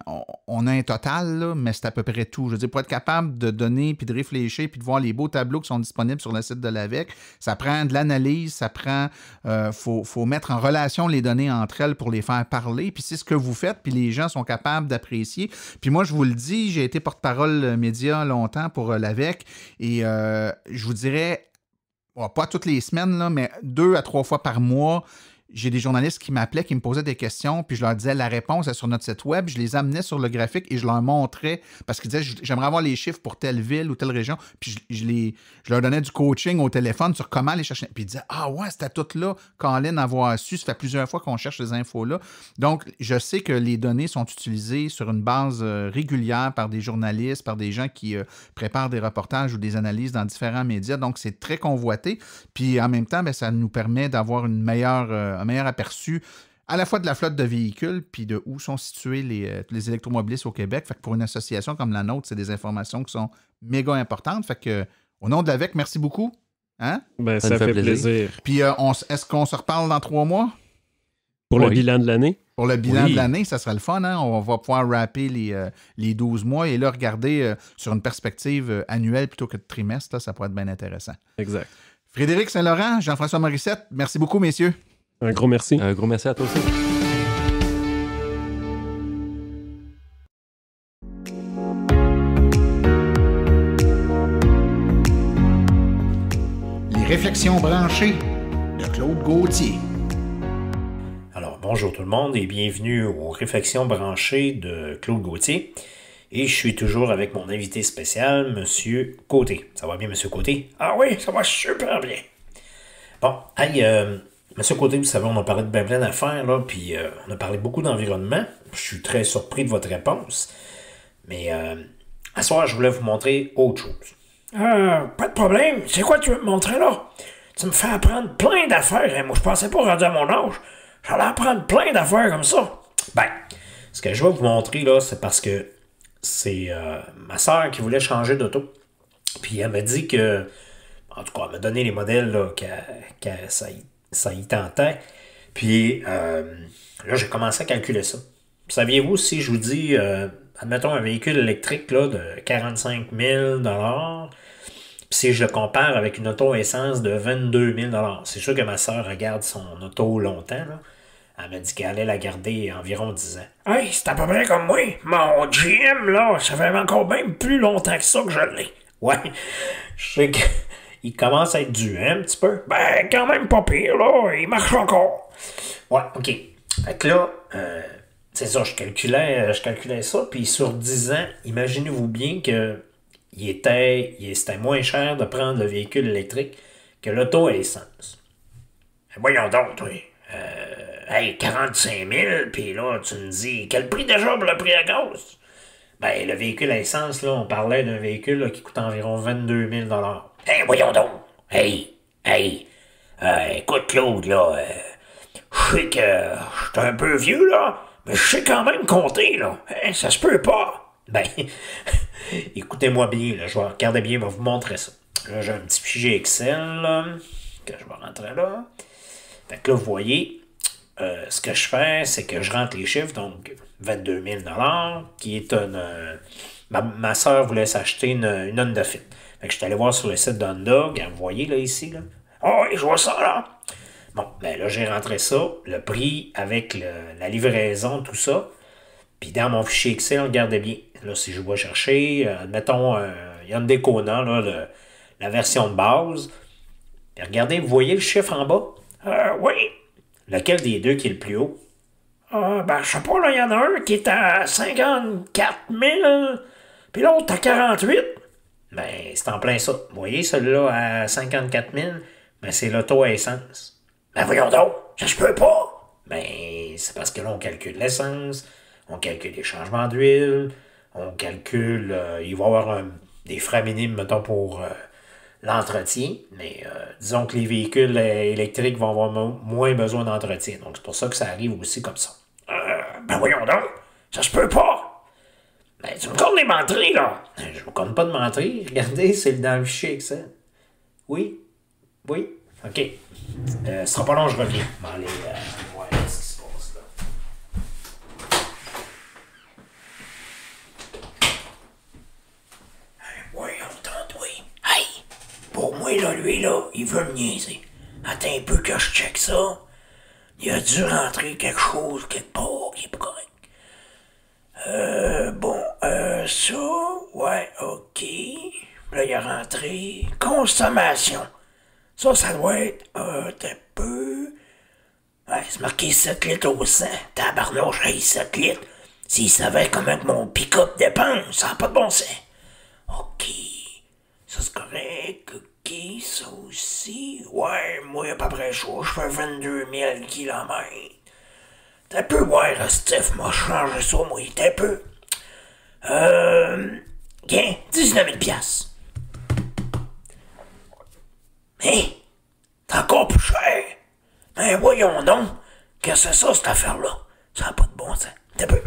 S2: on a un total, là, mais c'est à peu près tout. Je veux dire, pour être capable de donner, puis de réfléchir, puis de voir les beaux tableaux qui sont disponibles sur le site de l'AVEC, ça prend de l'analyse, ça prend... faut mettre en relation les données entre elles pour les faire parler, puis c'est ce que vous faites, puis les gens sont capables d'apprécier. Puis moi, je vous le dis, j'ai été porte-parole média longtemps pour l'AVEC, et je vous dirais, pas toutes les semaines, là, mais 2 à 3 fois par mois, j'ai des journalistes qui m'appelaient, qui me posaient des questions, puis je leur disais la réponse est sur notre site web. Je les amenais sur le graphique et je leur montrais, parce qu'ils disaient j'aimerais avoir les chiffres pour telle ville ou telle région. Puis je leur donnais du coaching au téléphone sur comment aller chercher. Puis ils disaient ah ouais, c'était tout là, Colin avoir su. Ça fait plusieurs fois qu'on cherche ces infos-là. Donc, je sais que les données sont utilisées sur une base régulière par des journalistes, par des gens qui préparent des reportages ou des analyses dans différents médias. Donc, c'est très convoité. Puis en même temps, ça nous permet d'avoir un meilleur aperçu à la fois de la flotte de véhicules puis de où sont situés les électromobilistes au Québec. Fait que pour une association comme la nôtre, c'est des informations qui sont méga importantes. Fait que, au nom de l'AVEC, merci beaucoup. Hein?
S11: Ben, ça fait plaisir.
S2: Puis, est-ce qu'on se reparle dans 3 mois?
S11: Pour le bilan de l'année?
S2: Pour le bilan de l'année, ça sera le fun. Hein? On va pouvoir rapper les 12 mois et là, regarder sur une perspective annuelle plutôt que de trimestre. Là, ça pourrait être bien intéressant.
S11: Exact.
S2: Frédéric Saint-Laurent, Jean-François Morissette, merci beaucoup, messieurs.
S11: Un gros merci.
S12: Un gros merci à toi aussi.
S2: Les réflexions branchées de Claude Gauthier.
S13: Alors, bonjour tout le monde et bienvenue aux réflexions branchées de Claude Gauthier. Et je suis toujours avec mon invité spécial, M. Côté. Ça va bien, M. Côté? Ah oui, ça va super bien. Bon, hey, Monsieur Côté, vous savez, on a parlé de bien plein d'affaires, là, puis on a parlé beaucoup d'environnement. Je suis très surpris de votre réponse. Mais à ce soir, je voulais vous montrer autre chose. Pas de problème. C'est quoi tu veux me montrer, là? Tu me fais apprendre plein d'affaires. Hein? Moi, je pensais pas rendu à mon âge. J'allais apprendre plein d'affaires comme ça. Ben, ce que je vais vous montrer, là, c'est parce que c'est ma soeur qui voulait changer d'auto. Puis elle m'a dit que... En tout cas, elle m'a donné les modèles, là, ça y tentait. Puis là, j'ai commencé à calculer ça. Puis, saviez-vous, si je vous dis, admettons un véhicule électrique là, de 45 000 $, puis si je le compare avec une auto essence de 22 000 $, c'est sûr que ma soeur regarde son auto longtemps. Là. Elle m'a dit qu'elle allait la garder environ 10 ans. Hey, c'est à peu près comme moi. Mon GM, là, ça fait encore même plus longtemps que ça que je l'ai. Ouais, je sais que... Il commence à être dû, hein, un petit peu. Ben, quand même pas pire, là. Il marche encore. Ouais, OK. Fait que là, c'est ça, je calculais ça. Puis sur 10 ans, imaginez-vous bien que c'était moins cher de prendre le véhicule électrique que l'auto à essence. Voyons donc, toi. Hey, 45 000, puis là, tu me dis, quel prix déjà pour le prix à gaz? Ben, le véhicule à essence, là, on parlait d'un véhicule là, qui coûte environ 22 000 $. Hey, voyons donc! Hey! Écoute, Claude, là, je sais que je suis un peu vieux, là, mais je sais quand même compter, là. Hein, ça se peut pas! Ben, écoutez-moi bien, là, regardez bien, je vais vous montrer ça. Là, j'ai un petit fichier Excel, là, que je vais rentrer là. Fait que là, vous voyez, ce que je fais, c'est que je rentre les chiffres, donc 22 000 $, qui est une... Ma soeur voulait s'acheter une Honda Fit. Fait que je suis allé voir sur le site d'Honda, vous voyez là, ici, là. Oh, oui, je vois ça, là. Bon, ben là, j'ai rentré ça, le prix avec la livraison, tout ça. Puis dans mon fichier Excel, regardez bien. Là, si je vais chercher, admettons, Hyundai Kona, là, la version de base. Puis regardez, vous voyez le chiffre en bas? Oui. Lequel des deux qui est le plus haut? Ben, je sais pas, là, il y en a un qui est à 54 000, puis l'autre à 48. Ben, c'est en plein ça. Vous voyez, celui-là à 54 000, ben, c'est l'auto à essence. Ben, voyons donc, ça se peut pas. Ben, c'est parce que là, on calcule l'essence, on calcule les changements d'huile, on calcule, il va y avoir des frais minimes, mettons, pour l'entretien, mais disons que les véhicules électriques vont avoir moins besoin d'entretien. Donc, c'est pour ça que ça arrive aussi comme ça. Ben, voyons donc, ça se peut pas. Ben, tu me comptes des menteries, là? Je vous compte pas de menteries. Regardez, c'est dans le fichier Excel. Oui? Oui? OK. Ce sera pas long, je reviens. Bon, allez, voir ce qui se passe, là. Voyons donc, oui. Hey! Pour moi, là, lui, là, il veut me niaiser. Attends un peu que je check ça. Il a dû rentrer quelque chose quelque part qui est pas correct. Ça, ouais, OK. Là, il a rentré. Consommation. Ça doit être, un peu. Ouais, c'est marqué 7 litres au 100. Tabarnouche, j'ai 7 litres. S'il savait comment que mon pick-up dépense, ça n'a pas de bon sens. OK. Ça, c'est correct. OK, ça aussi. Ouais, moi, à peu près chaud. Je fais 22 000 km. T'as peu, ouais, Steph m'a changé ça, moi, t'as peu. Tiens, 19 000 piastres. Hein? C'est encore plus cher. Ben voyons donc. Qu'est-ce que c'est ça, cette affaire-là? Ça n'a pas de bon sens. T'as peu.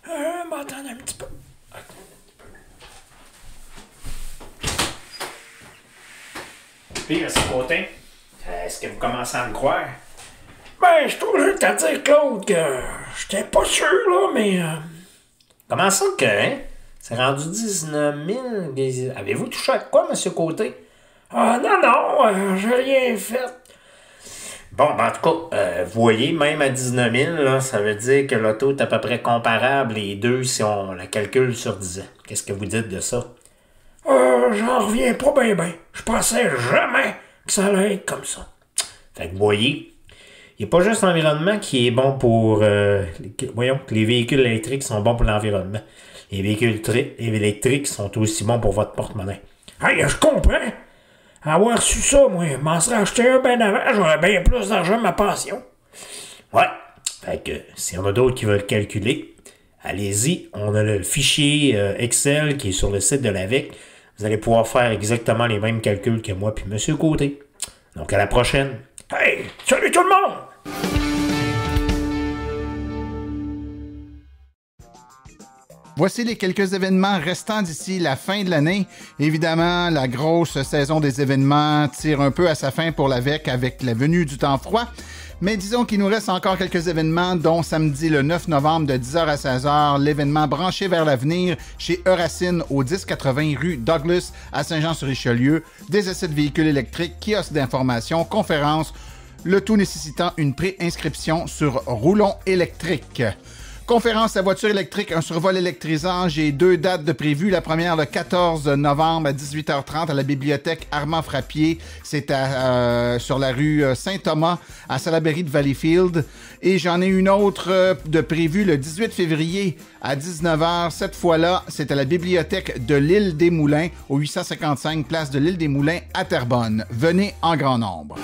S13: M'attendre un petit peu. Puis, à ce côté, est-ce que vous commencez à me croire? Ben, je suis obligé de te dire, Claude, que j'étais pas sûr, là, mais... Comment ça que, hein? C'est rendu 19 000. Avez-vous touché à quoi, M. Côté? Ah, non, j'ai rien fait. Bon, ben, en tout cas, vous voyez, même à 19 000, là, ça veut dire que l'auto est à peu près comparable, les deux, si on la calcule sur 10 ans. Qu'est-ce que vous dites de ça? J'en reviens pas ben. Je pensais jamais que ça allait être comme ça. Fait que vous voyez, il n'y a pas juste l'environnement qui est bon pour... voyons, que les véhicules électriques sont bons pour l'environnement. Les véhicules électriques sont aussi bons pour votre porte-monnaie. Hey, je comprends! Avoir su ça, moi, je m'en serais acheté un ben avant, j'aurais bien plus d'argent de ma pension. Ouais. Fait que, si on a d'autres qui veulent calculer, allez-y, on a le fichier Excel qui est sur le site de l'AVEC. Vous allez pouvoir faire exactement les mêmes calculs que moi puis M. Côté. Donc, à la prochaine. Hey! Salut tout le monde!
S2: Voici les quelques événements restants d'ici la fin de l'année. Évidemment, la grosse saison des événements tire un peu à sa fin pour l'AVEC avec la venue du temps froid. Mais disons qu'il nous reste encore quelques événements, dont samedi le 9 novembre de 10h à 16h, l'événement Branché vers l'avenir chez Euracine au 1080 rue Douglas à Saint-Jean-sur-Richelieu. Des essais de véhicules électriques, kiosques d'information, conférences, le tout nécessitant une pré-inscription sur Roulon électrique. Conférence à voiture électrique, un survol électrisant. J'ai 2 dates de prévues. La première, le 14 novembre à 18h30 à la bibliothèque Armand Frappier. C'est sur la rue Saint-Thomas à Salaberry de Valleyfield. Et j'en ai une autre de prévue le 18 février à 19h. Cette fois-là, c'est à la bibliothèque de l'Île des Moulins, au 855 place de l'Île des Moulins à Terrebonne. Venez en grand nombre.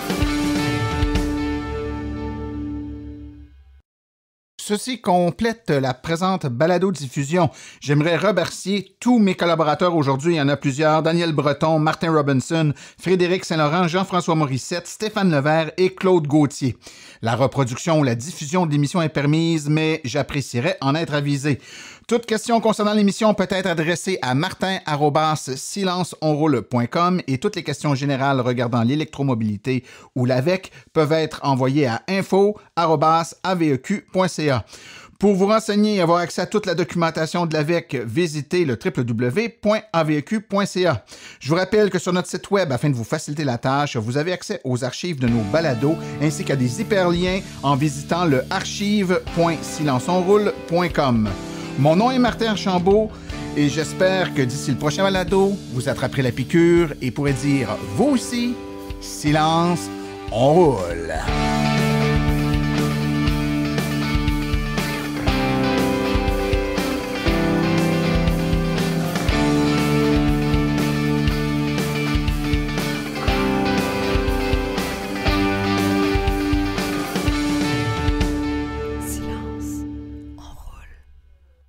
S2: Ceci complète la présente balado-diffusion. J'aimerais remercier tous mes collaborateurs aujourd'hui. Il y en a plusieurs. Daniel Breton, Martin Robinson, Frédéric Saint-Laurent, Jean-François Morissette, Stéphane Levert et Claude Gauthier. La reproduction ou la diffusion de l'émission est permise, mais j'apprécierais en être avisé. Toute question concernant l'émission peut être adressée à martin@silenceonroule.com et toutes les questions générales regardant l'électromobilité ou l'AVEC peuvent être envoyées à info@aveq.ca. Pour vous renseigner et avoir accès à toute la documentation de l'AVEC, visitez le www.aveq.ca. Je vous rappelle que sur notre site web, afin de vous faciliter la tâche, vous avez accès aux archives de nos balados ainsi qu'à des hyperliens en visitant le archive.silenceonroule.com. Mon nom est Martin Archambault et j'espère que d'ici le prochain balado, vous attraperez la piqûre et pourrez dire, vous aussi, silence, on roule.